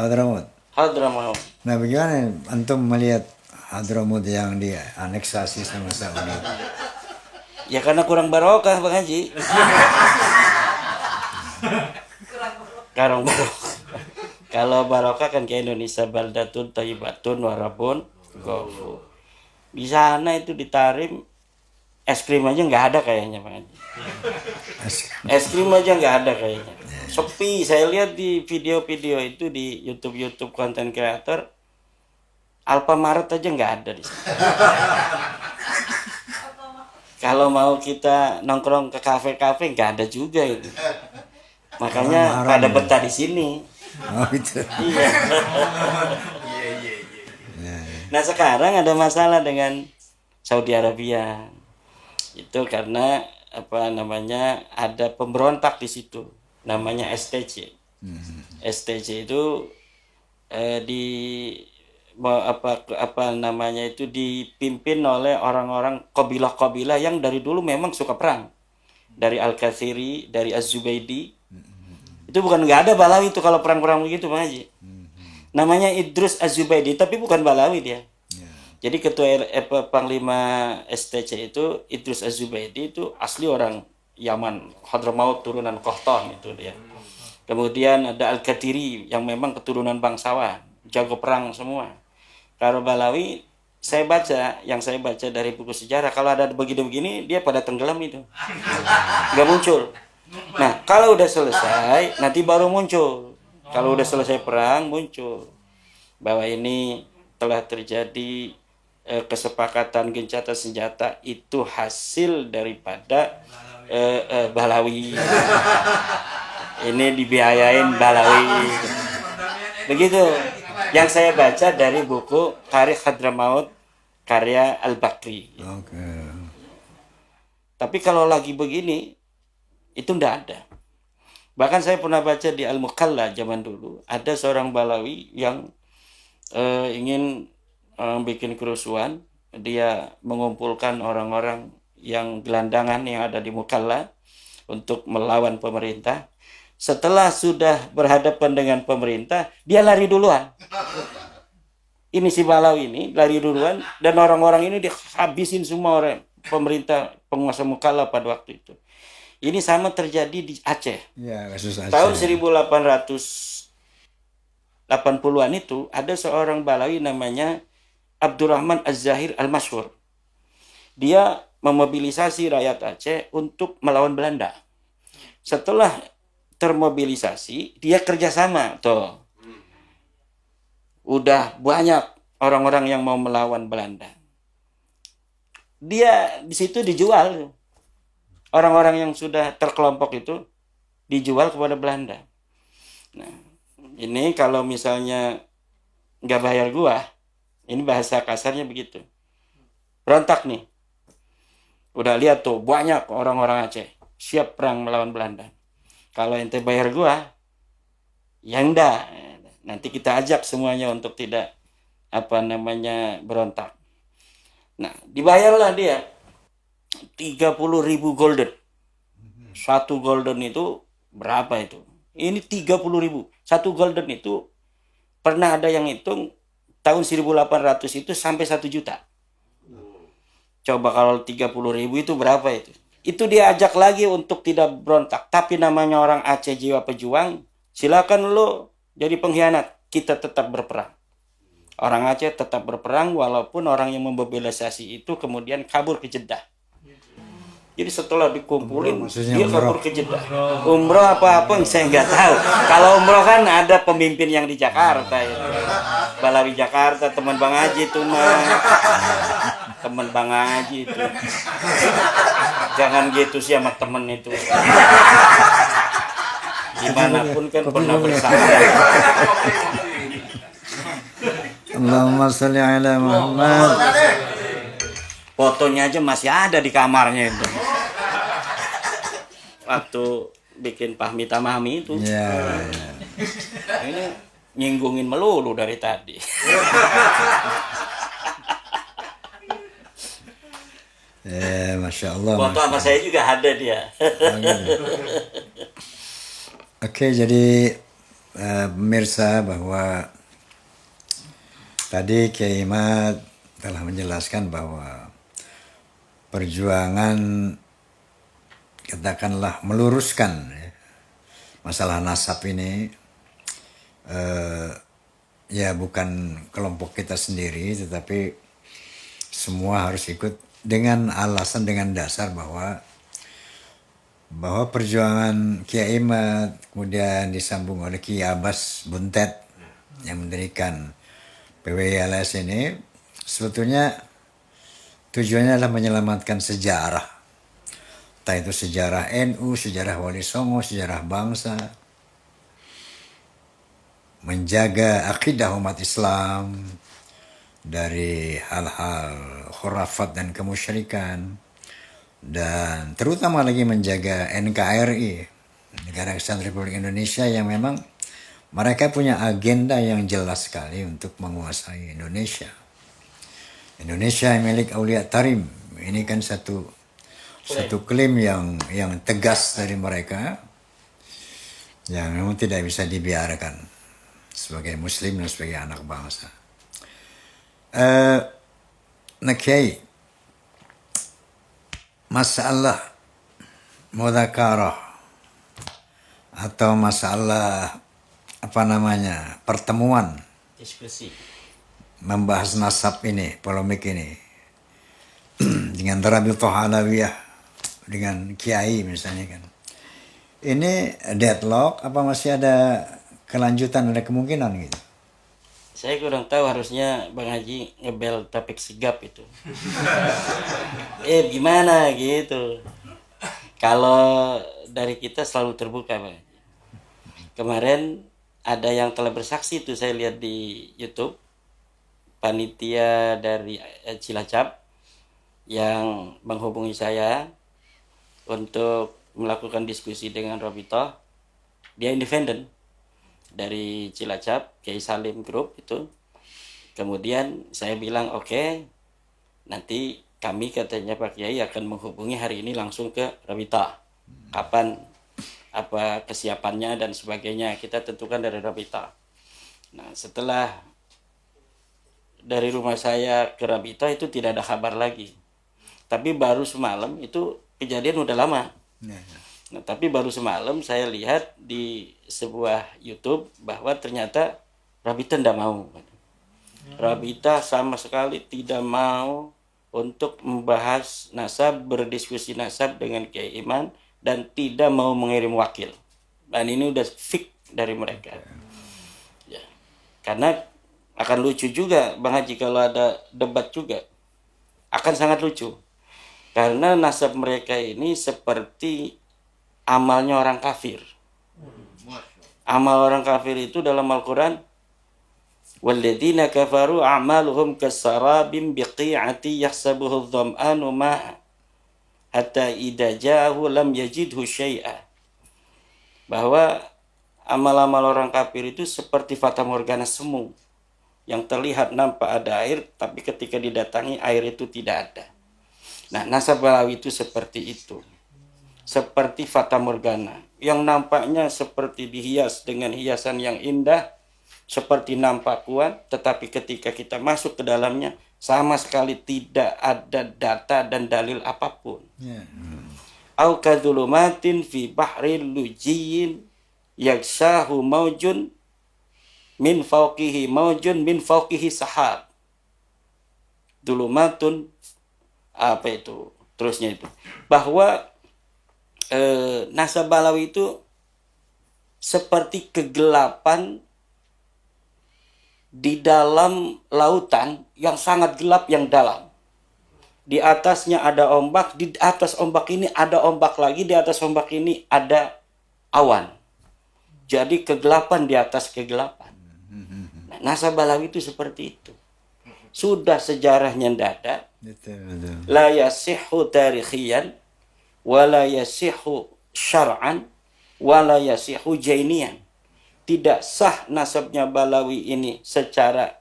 Hadramaut. Nah, bagaimana antum melihat Hadramaut yang dianeksasi sama Saudi? Ya karena kurang barokah Bang Haji. Kurang barokah. Kalau barokah kan ke Indonesia baldatun thayyibatun warabun ghafur. Di sana itu di Tarim es krim aja nggak ada kayaknya Bang Haji. Es krim aja nggak ada kayaknya. Sepi. Saya lihat di video-video itu di YouTube konten kreator, Alfamart aja nggak ada di sana. Kalau mau kita nongkrong ke kafe-kafe nggak ada juga itu. Makanya pada betah di sini. Oh itu. Iya. Nah sekarang ada masalah dengan Saudi Arabia. Itu karena apa namanya ada pemberontak di situ. Namanya STC. STC itu apa namanya itu dipimpin oleh orang-orang kabilah-kabilah yang dari dulu memang suka perang. Dari Al-Kathiri, dari Az-Zubaydi. Itu bukan nggak ada Balawi itu kalau perang-perang begitu Bang Haji. Namanya Idrus Az-Zubaydi tapi bukan Balawi dia. Jadi ketua Panglima STC itu Idrus Az-Zubaydi itu asli orang Yaman, Hadramaut turunan Qahtan itu dia. Kemudian ada Al-Kathiri yang memang keturunan bangsawan, jago perang semua. Kalau Balawi saya baca dari buku sejarah kalau ada begini-begini dia pada tenggelam itu. Nggak muncul. Nah, kalau udah selesai, nanti baru muncul. Kalau udah selesai perang, muncul. Bahwa ini telah terjadi kesepakatan gencatan senjata itu hasil daripada Balawi. Ini dibiayain Balawi. Begitu. Yang saya baca dari buku Tarikh Hadramaut karya Al-Bakri. Okay. Tapi kalau lagi begini, itu ndak ada. Bahkan saya pernah baca di Al-Muqalla zaman dulu ada seorang Balawi yang ingin bikin kerusuhan. Dia mengumpulkan orang-orang yang gelandangan yang ada di Muqalla untuk melawan pemerintah. Setelah sudah berhadapan dengan pemerintah, dia lari duluan. Ini si Balawi ini lari duluan dan orang-orang ini dihabisin semua orang pemerintah penguasa Muqalla pada waktu itu. Ini sama terjadi di Aceh. Ya, kasus Aceh. Tahun 1880-an itu ada seorang Balawi namanya Abdurrahman Az-Zahir Al-Masyhur. Dia memobilisasi rakyat Aceh untuk melawan Belanda. Setelah termobilisasi, dia kerjasama. Tuh. Udah banyak orang-orang yang mau melawan Belanda. Dia di situ dijual. Orang-orang yang sudah terkelompok itu dijual kepada Belanda. Nah, ini kalau misalnya nggak bayar gua, ini bahasa kasarnya begitu. Berontak nih. Udah lihat tuh banyak orang-orang Aceh siap perang melawan Belanda. Kalau ente bayar gua, ya enggak. Nanti kita ajak semuanya untuk tidak berontak. Nah, dibayarlah dia 30.000 golden. Satu golden itu berapa itu? Ini 30.000. Satu golden itu pernah ada yang hitung tahun 1800 itu sampai 1 juta. Coba kalau 30.000 itu berapa itu? Itu dia ajak lagi untuk tidak berontak. Tapi namanya orang Aceh jiwa pejuang, silakan lo jadi pengkhianat. Kita tetap berperang. Orang Aceh tetap berperang walaupun orang yang memobilisasi itu kemudian kabur ke Jeddah. Jadi setelah dikumpulin, maksudnya dia umroh. kabur ke Jeddah. Umroh apa-apa yang saya nggak tahu. Kalau umroh kan ada pemimpin yang di Jakarta itu. Balawi Jakarta, teman Bang Haji itu mah. Teman Bang Haji itu. Jangan gitu sih sama temen itu. Dimanapun kan pernah bersama. Allahumma sholli ala Muhammad. Fotonya aja masih ada di kamarnya itu. Waktu bikin Pahmi Tamami itu. Ya, Ini nyinggungin melulu dari tadi. ya, masya Allah. Foto sama saya juga ada dia. Oke, jadi pemirsa bahwa tadi Kiai Imad telah menjelaskan bahwa perjuangan katakanlah meluruskan ya, masalah nasab ini ya bukan kelompok kita sendiri, tetapi semua harus ikut dengan alasan, dengan dasar bahwa perjuangan Kiai Imad kemudian disambung oleh Kiai Abbas Buntet yang mendirikan PWILS ini sebetulnya tujuannya adalah menyelamatkan sejarah, entah itu sejarah NU, sejarah Wali Songo, sejarah bangsa, menjaga akidah umat Islam dari hal-hal khurafat dan kemusyrikan, dan terutama lagi menjaga NKRI, Negara Kesatuan Republik Indonesia, yang memang mereka punya agenda yang jelas sekali untuk menguasai Indonesia. Indonesia milik Aulia Tarim, ini kan satu klaim yang tegas dari mereka, yang memang tidak bisa dibiarkan sebagai Muslim dan sebagai anak bangsa. Nah Kiai, masalah mudzakarah atau masalah pertemuan Diskusi. membahas nasab ini, polemik ini dengan Rabithah Alawiyah, dengan Kiai misalnya kan, ini deadlock apa masih ada kelanjutan, ada kemungkinan gitu? Saya kurang tahu, harusnya Bang Haji ngebel Taufik Sigap itu. Gimana gitu. Kalau dari kita selalu terbuka, Bang Haji. Kemarin ada yang telah bersaksi itu, saya lihat di YouTube, panitia dari Cilacap yang menghubungi saya untuk melakukan diskusi dengan Rabithah. Dia independen dari Cilacap, Kiai Salim Group itu. Kemudian saya bilang oke, nanti kami, katanya Pak Kiai, akan menghubungi hari ini langsung ke Rabithah. Kapan, apa kesiapannya dan sebagainya, kita tentukan dari Rabithah. Nah, setelah dari rumah saya ke Rabithah itu tidak ada kabar lagi. Tapi baru semalam, itu kejadian udah lama. Nah, tapi baru semalam saya lihat di sebuah YouTube bahwa ternyata Rabithah tidak mau. Rabithah sama sekali tidak mau untuk membahas nasab, berdiskusi nasab dengan Kiai Iman, dan tidak mau mengirim wakil. Dan ini udah fix dari mereka. Ya. Karena akan lucu juga Bang Haji kalau ada debat juga. Akan sangat lucu. Karena nasab mereka ini seperti amalnya orang kafir. Amal orang kafir itu dalam Al-Quran, walladzina kafaru a'maluhum kasarabim biqi'ati yahsabuhu adh-dham'anu ma'a hatta idza ja'ahu lam yajidhu syai'a. Bahwa amal-amal orang kafir itu seperti fata morgana semu yang terlihat nampak ada air, tapi ketika didatangi air itu tidak ada. Nah, nasab Balawi itu seperti itu. Seperti fata morgana yang nampaknya seperti dihias dengan hiasan yang indah, seperti nampak kuat, tetapi ketika kita masuk ke dalamnya sama sekali tidak ada data dan dalil apapun. Au kadzulumatin fi bahril lujiyin yakshahu maujun min fawqihi sahab. Dulumatun, apa itu? seterusnya itu, bahwa Nasabalawi itu seperti kegelapan di dalam lautan yang sangat gelap yang dalam. Di atasnya ada ombak, di atas ombak ini ada ombak lagi, di atas ombak ini ada awan. Jadi kegelapan di atas kegelapan. Nah, Nasabalawi itu seperti itu. Sudah sejarahnya tidak ada. La yasihhu tarikhiyan, wa la yasihhu syar'an, wa la yasihhu jainian. Tidak sah nasabnya Balawi ini secara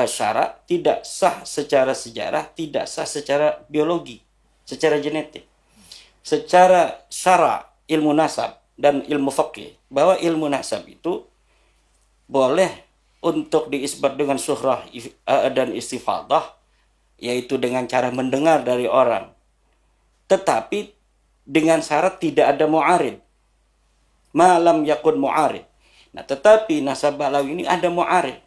syarak, tidak sah secara sejarah, tidak sah secara biologi, secara genetik. Secara syara, ilmu nasab dan ilmu fikih, bahwa ilmu nasab itu boleh untuk diisbat dengan syuhrah dan istifadah, yaitu dengan cara mendengar dari orang, tetapi dengan syarat tidak ada mu'arid, malam yakun mu'arid. Nah, tetapi nasab Balawi ini ada mu'arid.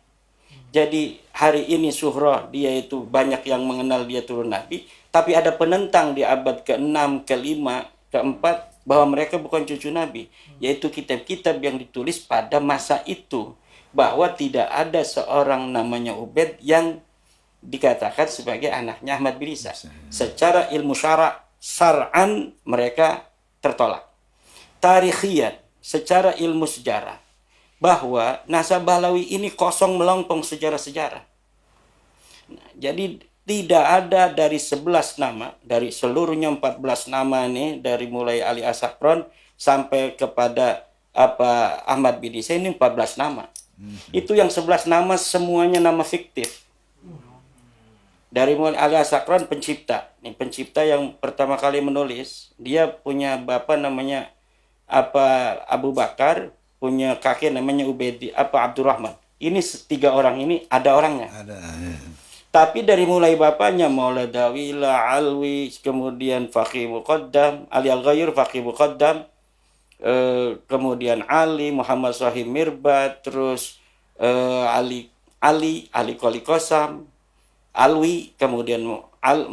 Jadi hari ini syuhrah dia itu banyak yang mengenal dia turun Nabi, tapi ada penentang di abad ke-6, ke-5, ke-4 bahwa mereka bukan cucu Nabi, yaitu kitab-kitab yang ditulis pada masa itu, bahwa tidak ada seorang namanya Ubaid yang dikatakan sebagai anaknya Ahmad bin Isa. Secara ilmu syar'an mereka tertolak. Tarikhian, secara ilmu sejarah, bahwa Nasabalawi ini kosong melompong sejarah-sejarah. Nah, jadi tidak ada dari 11 nama, dari seluruhnya 14 nama nih, dari mulai Ali Asakron sampai kepada Ahmad bin Isa, ini 14 nama. Itu yang 11 nama semuanya nama fiktif. Dari mulai Ali Asakron pencipta. Nih, pencipta yang pertama kali menulis, dia punya bapak namanya Abu Bakar, punya kakek namanya Abdurrahman. Ini 3 orang ini ada orangnya. Ada. Ya. Tapi dari mulai bapaknya Maula Dawila, Alwi, kemudian Faqih Muqaddam, Ali Al-Ghayur, Faqih Muqaddam, kemudian Ali, Muhammad Sahih Mirbat, terus Ali Qoli Qasam, Alwi, kemudian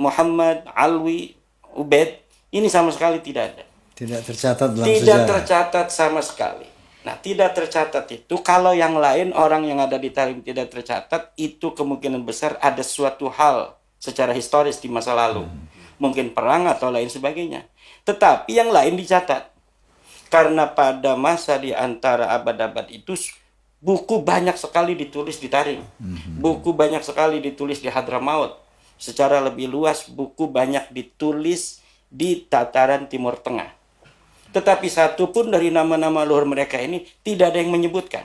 Muhammad, Alwi, Ubaid, ini sama sekali tidak ada. Tidak tercatat dalam sejarah. Tidak tercatat sama sekali. Nah, tidak tercatat itu, kalau yang lain, orang yang ada di Tarim tidak tercatat, itu kemungkinan besar ada suatu hal secara historis di masa lalu. Mungkin perang atau lain sebagainya. Tetapi yang lain dicatat. Karena pada masa di antara abad-abad itu, buku banyak sekali ditulis di Tarim. Buku banyak sekali ditulis di Hadramaut. Secara lebih luas, buku banyak ditulis di tataran Timur Tengah. Tetapi satu pun dari nama-nama luhur mereka ini tidak ada yang menyebutkan.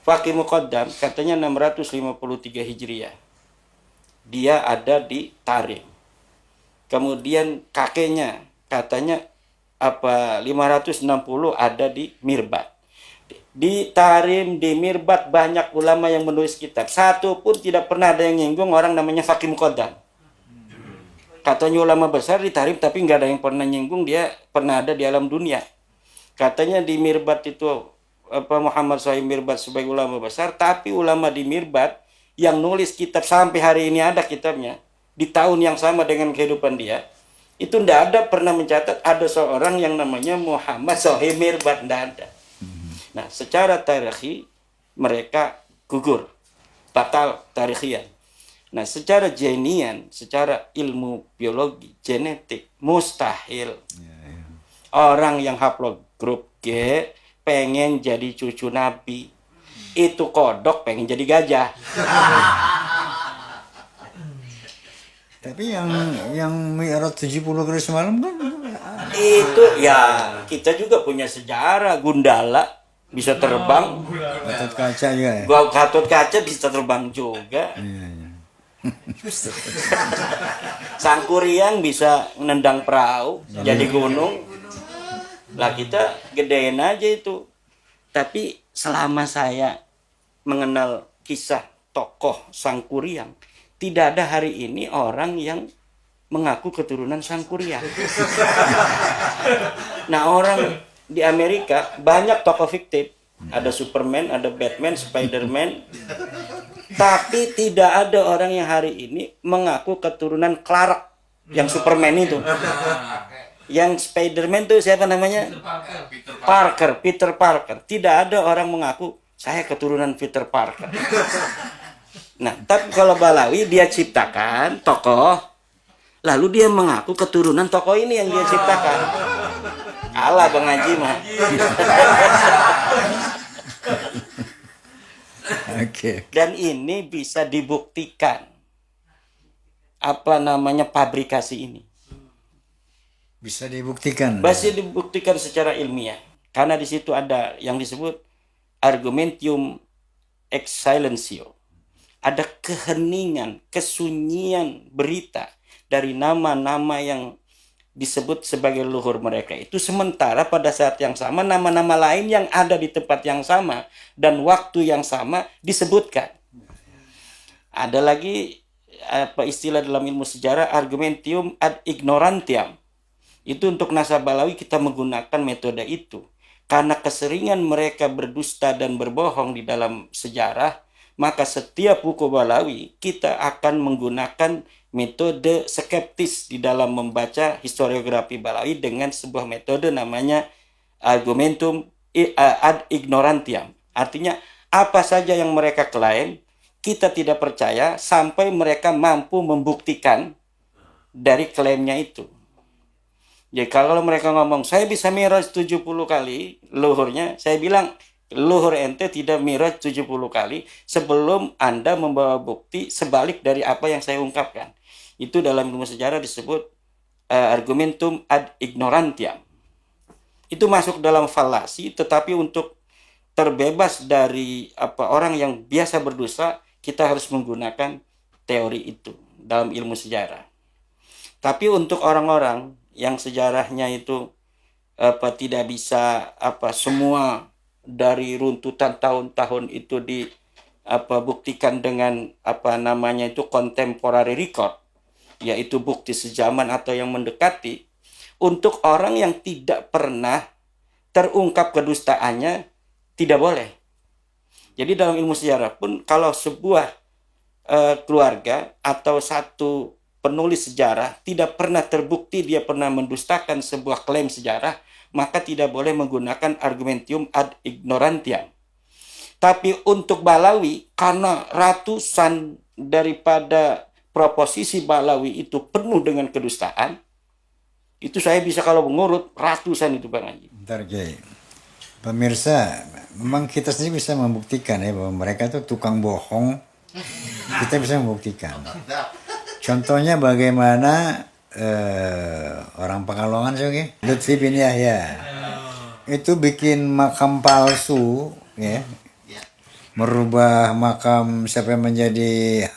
Faqih Muqaddam katanya 653 Hijriah. Dia ada di Tarim. Kemudian kakeknya katanya 560 ada di Mirbat. Di Tarim, di Mirbat banyak ulama yang menulis kitab. Satu pun tidak pernah ada yang nyinggung orang namanya Faqih Muqaddam. Katanya ulama besar di Tarim, tapi nggak ada yang pernah nyinggung dia pernah ada di alam dunia. Katanya di Mirbat itu Muhammad Sahih Mirbat sebagai ulama besar, tapi ulama di Mirbat yang nulis kitab sampai hari ini ada kitabnya di tahun yang sama dengan kehidupan dia, itu nggak ada pernah mencatat ada seorang yang namanya Muhammad Sahih Mirbat, nggak ada. Nah, secara tarikhi mereka gugur, batal tarikhian. Nah, secara jenian, secara ilmu biologi, genetik, mustahil. Orang yang haplogrup G pengen jadi cucu Nabi. Itu kodok pengen jadi gajah. Tapi yang Mi'raj 70 kali semalam kan itu ya, kita juga punya sejarah. Gundala bisa terbang. Gatot Kaca juga ya? Gatot Kaca bisa terbang juga. Iya. Sangkuriang bisa nendang perahu jadi gunung. Lah kita gedein aja itu. Tapi selama saya mengenal kisah tokoh Sangkuriang, tidak ada hari ini orang yang mengaku keturunan Sangkuriang. Nah, orang di Amerika banyak tokoh fiktif. Ada Superman, ada Batman, Spiderman. Tapi tidak ada orang yang hari ini mengaku keturunan Clark. Yang Superman itu. Yang Spiderman tuh siapa namanya? Peter Parker. Tidak ada orang mengaku saya keturunan Peter Parker. Nah, tapi kalau Balawi dia ciptakan tokoh, lalu dia mengaku keturunan tokoh ini yang dia ciptakan. Alah Bang Haji mah. Oke. Dan ini bisa dibuktikan. Apa namanya pabrikasi ini? Bisa dibuktikan. Bisa dibuktikan secara ilmiah. Karena di situ ada yang disebut argumentium ex silentio. Ada keheningan, kesunyian berita dari nama-nama yang disebut sebagai leluhur mereka itu. Sementara pada saat yang sama nama-nama lain yang ada di tempat yang sama dan waktu yang sama disebutkan. Ada lagi apa istilah dalam ilmu sejarah argumentium ad ignorantiam. Itu untuk nasab Balawi kita menggunakan metode itu. Karena keseringan mereka berdusta dan berbohong di dalam sejarah, maka setiap buku Balawi kita akan menggunakan metode skeptis di dalam membaca historiografi Balawi dengan sebuah metode namanya argumentum ad ignorantiam. Artinya apa saja yang mereka klaim, kita tidak percaya sampai mereka mampu membuktikan dari klaimnya itu. Jadi kalau mereka ngomong, saya bisa miraj 70 kali luhurnya, saya bilang, luhur ente tidak miraj 70 kali sebelum Anda membawa bukti sebalik dari apa yang saya ungkapkan. Itu dalam ilmu sejarah disebut argumentum ad ignorantiam. Itu masuk dalam falasi, tetapi untuk terbebas dari orang yang biasa berdosa, kita harus menggunakan teori itu dalam ilmu sejarah. Tapi untuk orang-orang yang sejarahnya itu tidak bisa semua dari runtutan tahun-tahun itu buktikan dengan itu contemporary record, yaitu bukti sejaman atau yang mendekati. Untuk orang yang tidak pernah terungkap kedustaannya tidak boleh. Jadi dalam ilmu sejarah pun kalau sebuah keluarga atau satu penulis sejarah tidak pernah terbukti dia pernah mendustakan sebuah klaim sejarah, maka tidak boleh menggunakan argumentium ad ignorantiam. Tapi untuk Balawi, karena ratusan daripada proposisi Balawi itu penuh dengan kedustaan, itu saya bisa kalau mengurut ratusan itu Bang Haji. Bentar, Kiai. Pemirsa, memang kita sendiri bisa membuktikan ya bahwa mereka itu tukang bohong. Kita bisa membuktikan. Contohnya bagaimana orang Pekalongan sih, Lutfi bin Yahya itu bikin makam palsu, ya, merubah makam siapa yang menjadi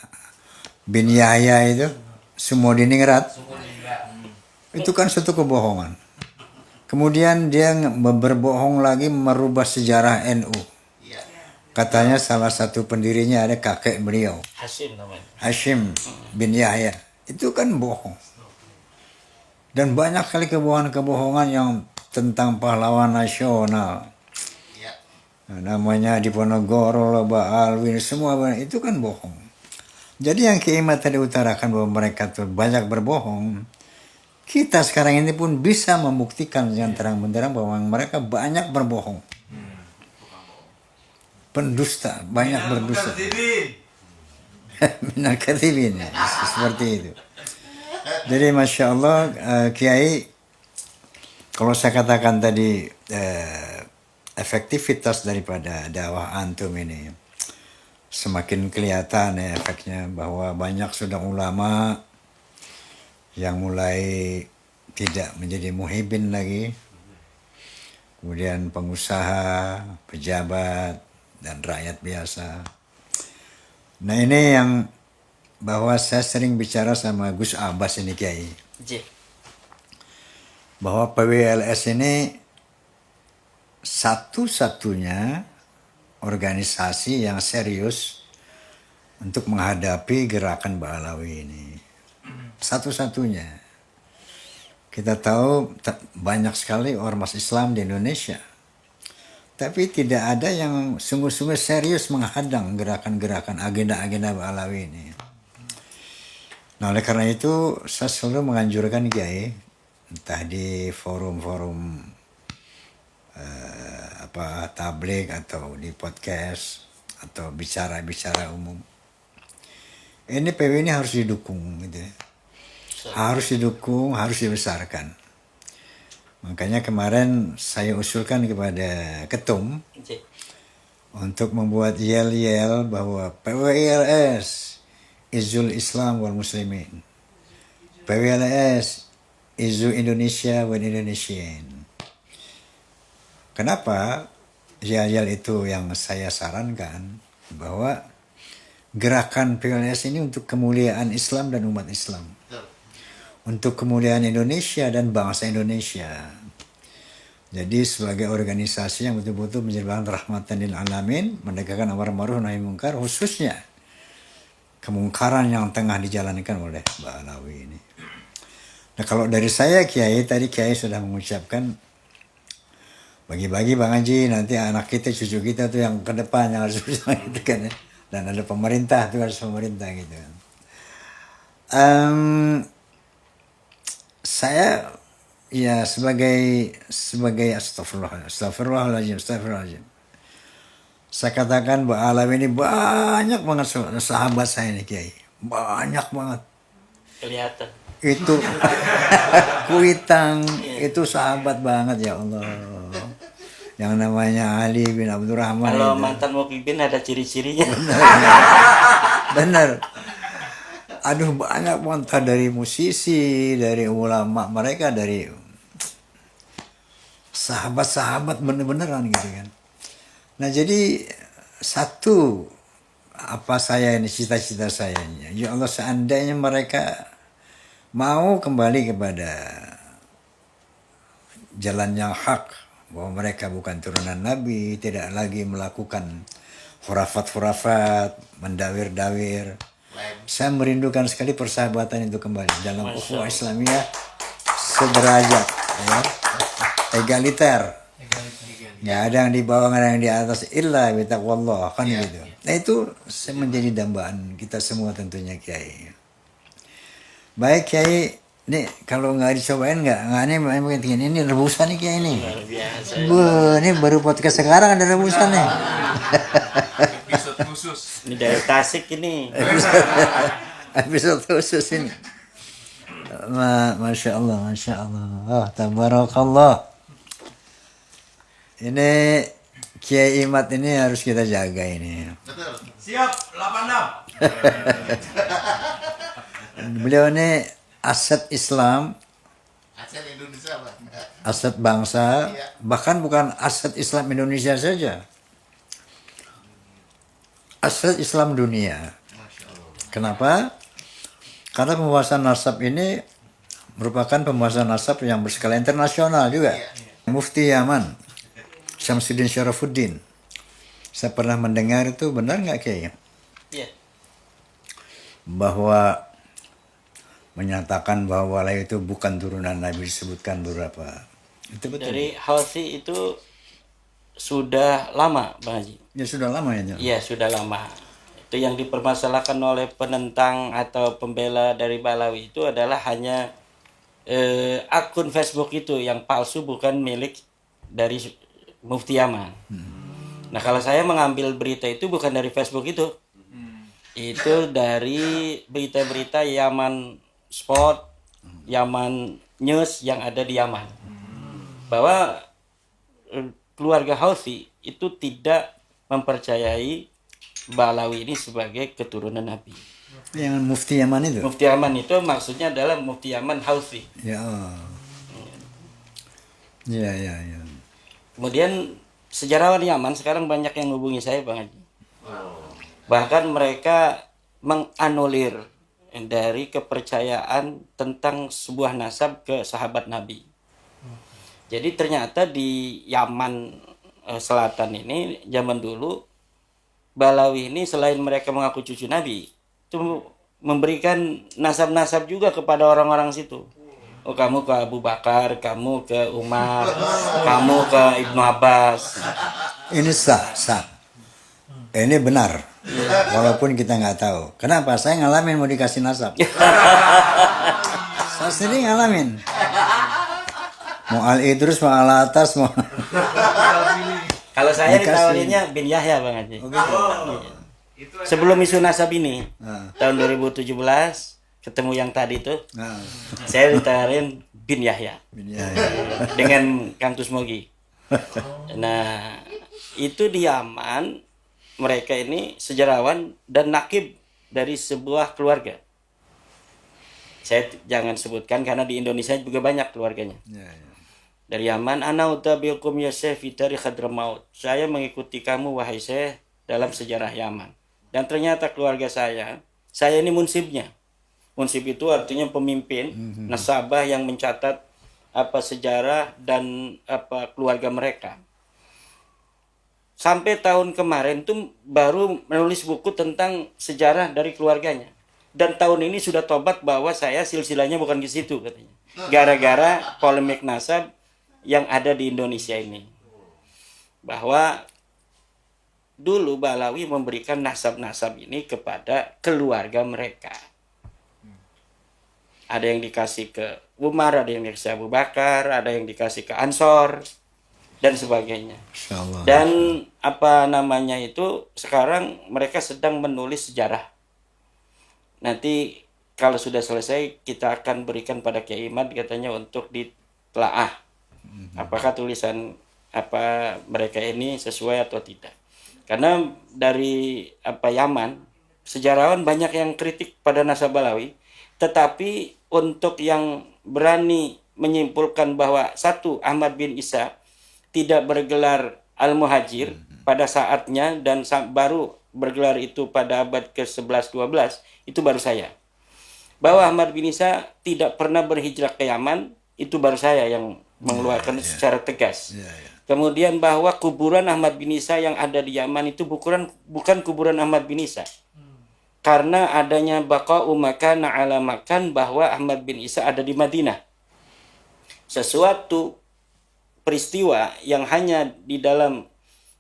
bin Yahya itu, Sumodiningrat. Itu kan suatu kebohongan. Kemudian dia berbohong lagi merubah sejarah NU. Katanya salah satu pendirinya ada kakek beliau, Hashim namanya. Hashim bin Yahya. Itu kan bohong. Dan banyak kali kebohongan-kebohongan yang tentang pahlawan nasional. Namanya Diponegoro, Loba Alwin, semua itu kan bohong. Jadi yang Kiai tadi utarakan bahwa mereka tuh banyak berbohong. Kita sekarang ini pun bisa membuktikan dengan terang-benderang bahwa mereka banyak berbohong. Pendusta, banyak berdusta. Minal kadhibin, seperti itu. Jadi Masya Allah, Kiai, kalau saya katakan tadi efektivitas daripada dakwah antum ini semakin kelihatan ya efeknya, bahwa banyak sudah ulama yang mulai tidak menjadi muhibin lagi, kemudian pengusaha, pejabat, dan rakyat biasa. Nah ini yang bahwa saya sering bicara sama Gus Abbas ini Kiai, bahwa PWLS ini satu-satunya organisasi yang serius untuk menghadapi gerakan Balawi ini. Satu-satunya. Kita tahu banyak sekali ormas Islam di Indonesia, tapi tidak ada yang sungguh-sungguh serius menghadang gerakan-gerakan agenda-agenda Balawi ini. Nah, oleh karena itu saya selalu menganjurkan Kiai, entah di forum-forum tablik atau di podcast atau bicara-bicara umum. Ini PW ini harus didukung gitu ya. Harus didukung, harus dibesarkan. Makanya kemarin saya usulkan kepada ketum untuk membuat yel-yel bahwa PWLS Izul Islam wal Muslimin. PWLS Izu Indonesia wal Indonesian. Kenapa yel-yel itu yang saya sarankan bahwa gerakan PWLS ini untuk kemuliaan Islam dan umat Islam. Untuk kemuliaan Indonesia dan bangsa Indonesia. Jadi sebagai organisasi yang betul-betul menyebarkan rahmatan lil alamin, menegakkan amar ma'ruf nahi munkar, khususnya kemungkaran yang tengah dijalankan oleh Ba'alawi ini. Nah, kalau dari saya Kiai, tadi Kiai sudah mengucapkan bagi-bagi Bang Haji, nanti anak kita, cucu kita tuh yang ke depan yang harus bersama gitu kan ya. Dan ada pemerintah tuh, harus pemerintah gitu kan. Saya ya sebagai astagfirullahaladzim. Saya katakan bahwa alam ini banyak banget sahabat saya nih Kiai. Banyak banget. Kelihatan. Itu Kuitang itu sahabat banget ya Allah. Yang namanya Ali bin Abdurrahman. Kalau itu. mantan mukimin ada ciri-cirinya. Bener. Aduh banyak banget dari musisi, dari ulama mereka, dari sahabat-sahabat bener-beneran gitu kan. Nah jadi satu apa saya ini cita-cita saya ini, ya Allah seandainya mereka mau kembali kepada jalan yang hak, bahwa mereka bukan turunan Nabi, tidak lagi melakukan khurafat-khurafat, mendawir-dawir. Saya merindukan sekali persahabatan itu kembali dalam ukhuwah Islamiyah sederajat, ya, egaliter. Nggak ada yang di bawah, nggak ada yang di atas, illa bitaqwallah kan gitu. Nah itu menjadi dambaan kita semua tentunya Kiai. Baik Kiai, nih kalau nggak dicobain nggak ini rebusan nih Kiai ini. Luar biasa. Ini baru podcast sekarang ada rebusan nih. Episode khusus. Ini dari Tasik ini. Episode khusus ini. Masya Allah. Oh, tabarakallah. Ini Kiai Imat ini harus kita jaga ini. Betul. Siap, 86. Beliau ini aset Islam, Aset Indonesia, Pak. aset bangsa, bahkan bukan aset Islam Indonesia saja. Aset Islam dunia. Kenapa? Karena pembahasan nasab ini merupakan pembahasan nasab yang berskala internasional juga. Mufti Yaman, Syamsuddin Syarafuddin. Saya pernah mendengar itu, benar nggak Kiai? Iya. Bahwa menyatakan bahwa Wali itu bukan turunan Nabi, disebutkan beberapa. Itu betul. Dari Houthi itu sudah lama, Bang Haji. Ya sudah lama ya. Iya, sudah lama. Itu yang dipermasalahkan oleh penentang atau pembela dari Ba'alawi itu adalah hanya akun Facebook itu yang palsu, bukan milik dari Mufti Yaman. Nah, kalau saya mengambil berita itu bukan dari Facebook itu. Itu dari berita-berita Yaman Sport, Yaman News yang ada di Yaman. Bahwa keluarga Houthi itu tidak mempercayai Ba'alawi ini sebagai keturunan Nabi. Yang Mufti Yaman itu? Mufti Yaman itu maksudnya adalah Mufti Yaman Houthi. Ya. Ya. Kemudian sejarawan Yaman sekarang banyak yang hubungi saya, Bang Haji. Bahkan mereka menganulir dari kepercayaan tentang sebuah nasab ke sahabat Nabi. Jadi ternyata di Yaman Selatan ini zaman dulu Ba'alawi ini selain mereka mengaku cucu Nabi, itu memberikan nasab-nasab juga kepada orang-orang situ. Oh, kamu ke Abu Bakar, kamu ke Umar, kamu ke Ibnu Abbas. Ini sah. Ini benar. Walaupun kita nggak tahu. Kenapa? Saya ngalamin mau dikasih nasab. Saya sendiri ngalamin. Mau Al Idrus, mau Al Atas, mau. Kalau saya Dikasih. ditawarinnya bin Yahya Bang Haji. Oh, gitu. Itu Sebelum isu nasab ini, Nah, tahun 2017 ketemu yang tadi tuh, nah, saya ditawarin bin Yahya ya. dengan Kang Tusmogi. Nah, itu di Yaman mereka ini sejarawan dan nakib dari sebuah keluarga. Saya jangan sebutkan karena di Indonesia juga banyak keluarganya. Ya, ya. Dari Yaman, ana utabiukum ya Syekh fi tarikh Hadramaut. Saya mengikuti kamu wahai Syekh dalam sejarah Yaman. Dan ternyata keluarga saya ini munsibnya. Munsib itu artinya pemimpin, nasabah yang mencatat apa sejarah dan apa keluarga mereka. Sampai tahun kemarin tuh baru menulis buku tentang sejarah dari keluarganya. Dan tahun ini sudah tobat bahwa saya silsilahnya bukan di situ katanya. Gara-gara polemik nasab yang ada di Indonesia ini. Bahwa dulu Balawi memberikan nasab-nasab ini kepada keluarga mereka. Ada yang dikasih ke Umar, ada yang dikasih Abu Bakar, ada yang dikasih ke Ansor, dan sebagainya. Insyaallah. Dan apa namanya itu, sekarang mereka sedang menulis sejarah. Nanti kalau sudah selesai, kita akan berikan pada Kiai Imad katanya untuk ditelaah. Apakah tulisan apa mereka ini sesuai atau tidak. Karena dari apa Yaman, sejarawan banyak yang kritik pada nasab Balawi, tetapi untuk yang berani menyimpulkan bahwa satu Ahmad bin Isa tidak bergelar Al-Muhajir pada saatnya dan baru bergelar itu pada abad ke-11-12, itu baru saya. Bahwa Ahmad bin Isa tidak pernah berhijrah ke Yaman, itu baru saya yang mengeluarkan secara tegas. Ya, ya. Kemudian bahwa kuburan Ahmad bin Isa yang ada di Yaman itu bukan kuburan Ahmad bin Isa. Karena adanya baqa'u makana ala makan bahwa Ahmad bin Isa ada di Madinah. Sesuatu peristiwa yang hanya di dalam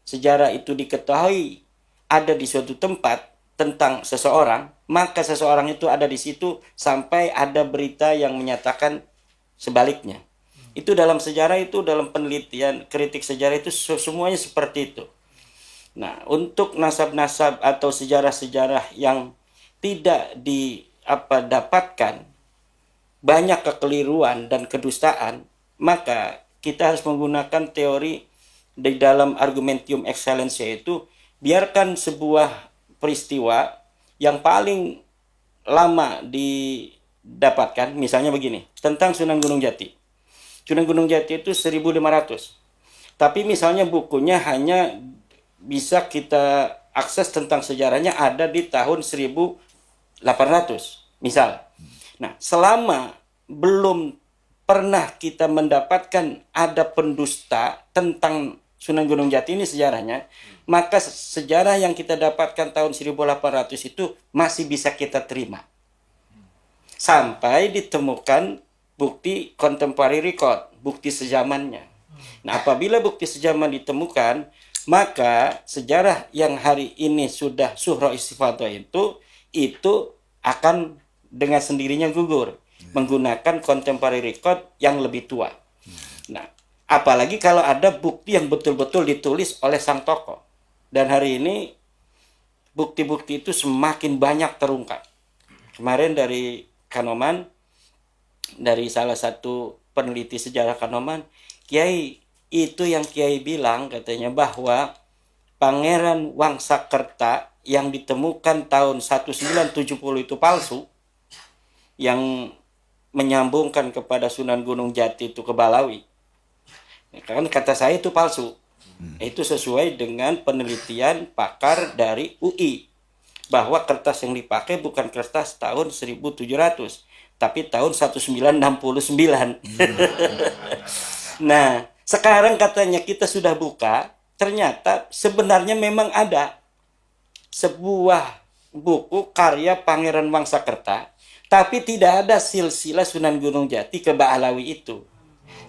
sejarah itu diketahui ada di suatu tempat tentang seseorang, maka seseorang itu ada di situ sampai ada berita yang menyatakan sebaliknya. Itu dalam sejarah itu, dalam penelitian kritik sejarah itu semuanya seperti itu. Nah, untuk nasab-nasab atau sejarah-sejarah yang tidak dapatkan banyak kekeliruan dan kedustaan, maka kita harus menggunakan teori di dalam argumentium excellence, yaitu biarkan sebuah peristiwa yang paling lama didapatkan, misalnya begini, tentang Sunan Gunung Jati. Sunan Gunung Jati itu 1500. Tapi misalnya bukunya hanya bisa kita akses tentang sejarahnya ada di tahun 1800, misal. Nah, selama belum pernah kita mendapatkan ada pendusta tentang Sunan Gunung Jati ini sejarahnya, maka sejarah yang kita dapatkan tahun 1800 itu masih bisa kita terima. Sampai ditemukan bukti contemporary record, bukti sezamannya. Nah, apabila bukti sezaman ditemukan, maka sejarah yang hari ini sudah suhra istifadah itu akan dengan sendirinya gugur menggunakan contemporary record yang lebih tua. Nah, apalagi kalau ada bukti yang betul-betul ditulis oleh sang tokoh. Dan hari ini bukti-bukti itu semakin banyak terungkap. Kemarin dari Kanoman, dari salah satu peneliti sejarah Kanoman, Kiai, itu yang Kiai bilang katanya bahwa Pangeran Wangsakerta yang ditemukan tahun 1970 itu palsu, yang menyambungkan kepada Sunan Gunung Jati itu ke Balawi. Kan kata saya itu palsu. Itu sesuai dengan penelitian pakar dari UI bahwa kertas yang dipakai bukan kertas tahun 1700, tapi tahun 1969. Nah, sekarang katanya kita sudah buka, ternyata sebenarnya memang ada sebuah buku karya Pangeran Wangsakerta, tapi tidak ada silsilah Sunan Gunung Jati ke Ba'alawi itu.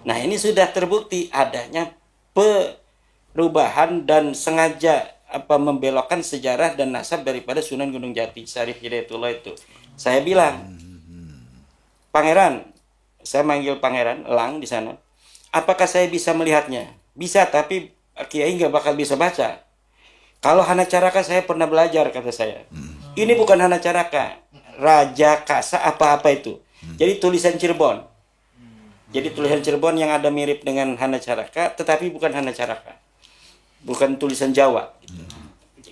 Nah, ini sudah terbukti adanya perubahan dan sengaja membelokkan sejarah dan nasab daripada Sunan Gunung Jati Syarif Hidayatullah itu. Saya bilang, Pangeran, saya manggil Pangeran Elang di sana. Apakah saya bisa melihatnya? Bisa, tapi Kiai nggak bakal bisa baca. Kalau Hana Caraka saya pernah belajar, kata saya. Ini bukan Hana Caraka, Raja Kasa apa-apa itu. Jadi tulisan Cirebon. Jadi tulisan Cirebon yang ada mirip dengan Hana Caraka, tetapi bukan Hana Caraka. Bukan tulisan Jawa.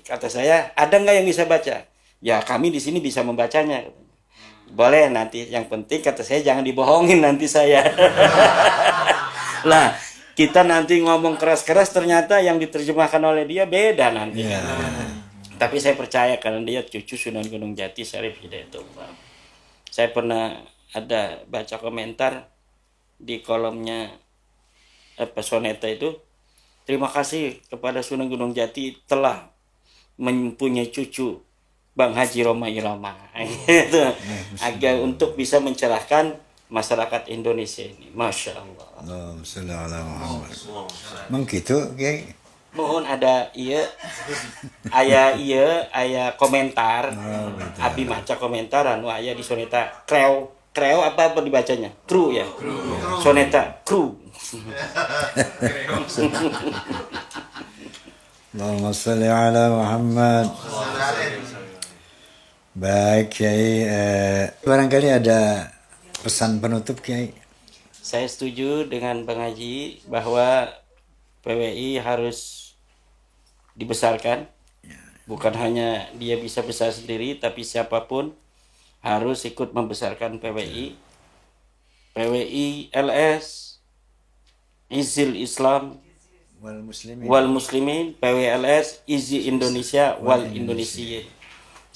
Kata saya, ada nggak yang bisa baca? Ya kami di sini bisa membacanya. Boleh nanti, yang penting kata saya jangan dibohongin nanti saya. Lah, kita nanti ngomong keras-keras ternyata yang diterjemahkan oleh dia beda nanti. Tapi saya percaya karena dia cucu Sunan Gunung Jati Syarif Hidayatullah. Saya pernah ada baca komentar di kolomnya Soneta itu. Terima kasih kepada Sunan Gunung Jati telah mempunyai cucu Bang Haji Roma Irama. Gitu. Agar untuk bisa mencerahkan masyarakat Indonesia ini. Masya Allah. Mengkitu Kiai. Mohon ada aya komentar. Abi maca komentar anu aya di Soneta kreo apa dibacanya? Kru ya. Soneta kru. Allahumma sholli ala Muhammad. Baik Kiai, barangkali ada pesan penutup Kiai. Saya setuju dengan Bang Haji bahwa PWI harus dibesarkan. Bukan hanya dia bisa besar sendiri, tapi siapapun harus ikut membesarkan PWI. PWI LS, Izil Islam wal Muslimin, PWLS, Izi Indonesia wal Indonesiyin.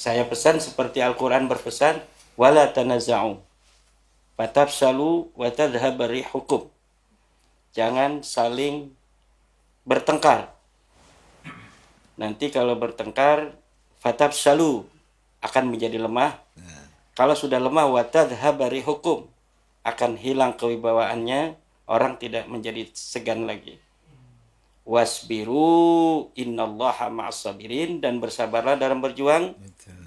Saya pesan seperti Al-Quran berpesan, wala tanaza'u fatafshalu wa tadhhab rihukum. Jangan saling bertengkar. Nanti kalau bertengkar, fatafshalu akan menjadi lemah. Kalau sudah lemah, wa tadhhab rihukum akan hilang kewibawaannya, orang tidak menjadi segan lagi. Wasbiru innallaha ma'as sabirin, dan bersabarlah dalam berjuang.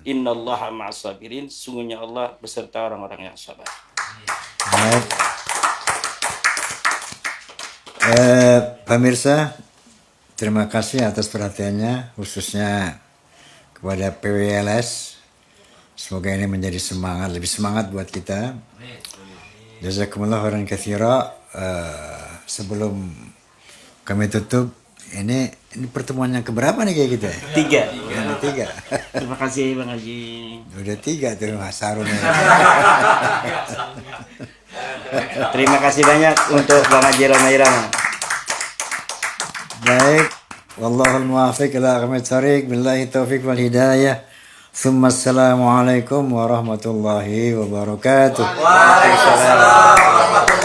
Innallaha ma'as sabirin, sungguhnya Allah beserta orang-orang yang sabar. Baik. Pemirsa, terima kasih atas perhatiannya, khususnya kepada PWLS. Semoga ini menjadi lebih semangat buat kita. Jazakumullah khairan katsira. Sebelum kami tutup, ini pertemuan yang keberapa nih kayak gitu ya? 3. 3. Terima kasih Bang Haji. Udah 3 tuh Mas Harun. Terima kasih banyak untuk Bang Haji Roma Irama. Baik, wallahul muwaffiq ila aqwamit thoriq, billahi taufiq wal hidayah. Assalamualaikum warahmatullahi wabarakatuh. Waalaikumsalam warahmatullahi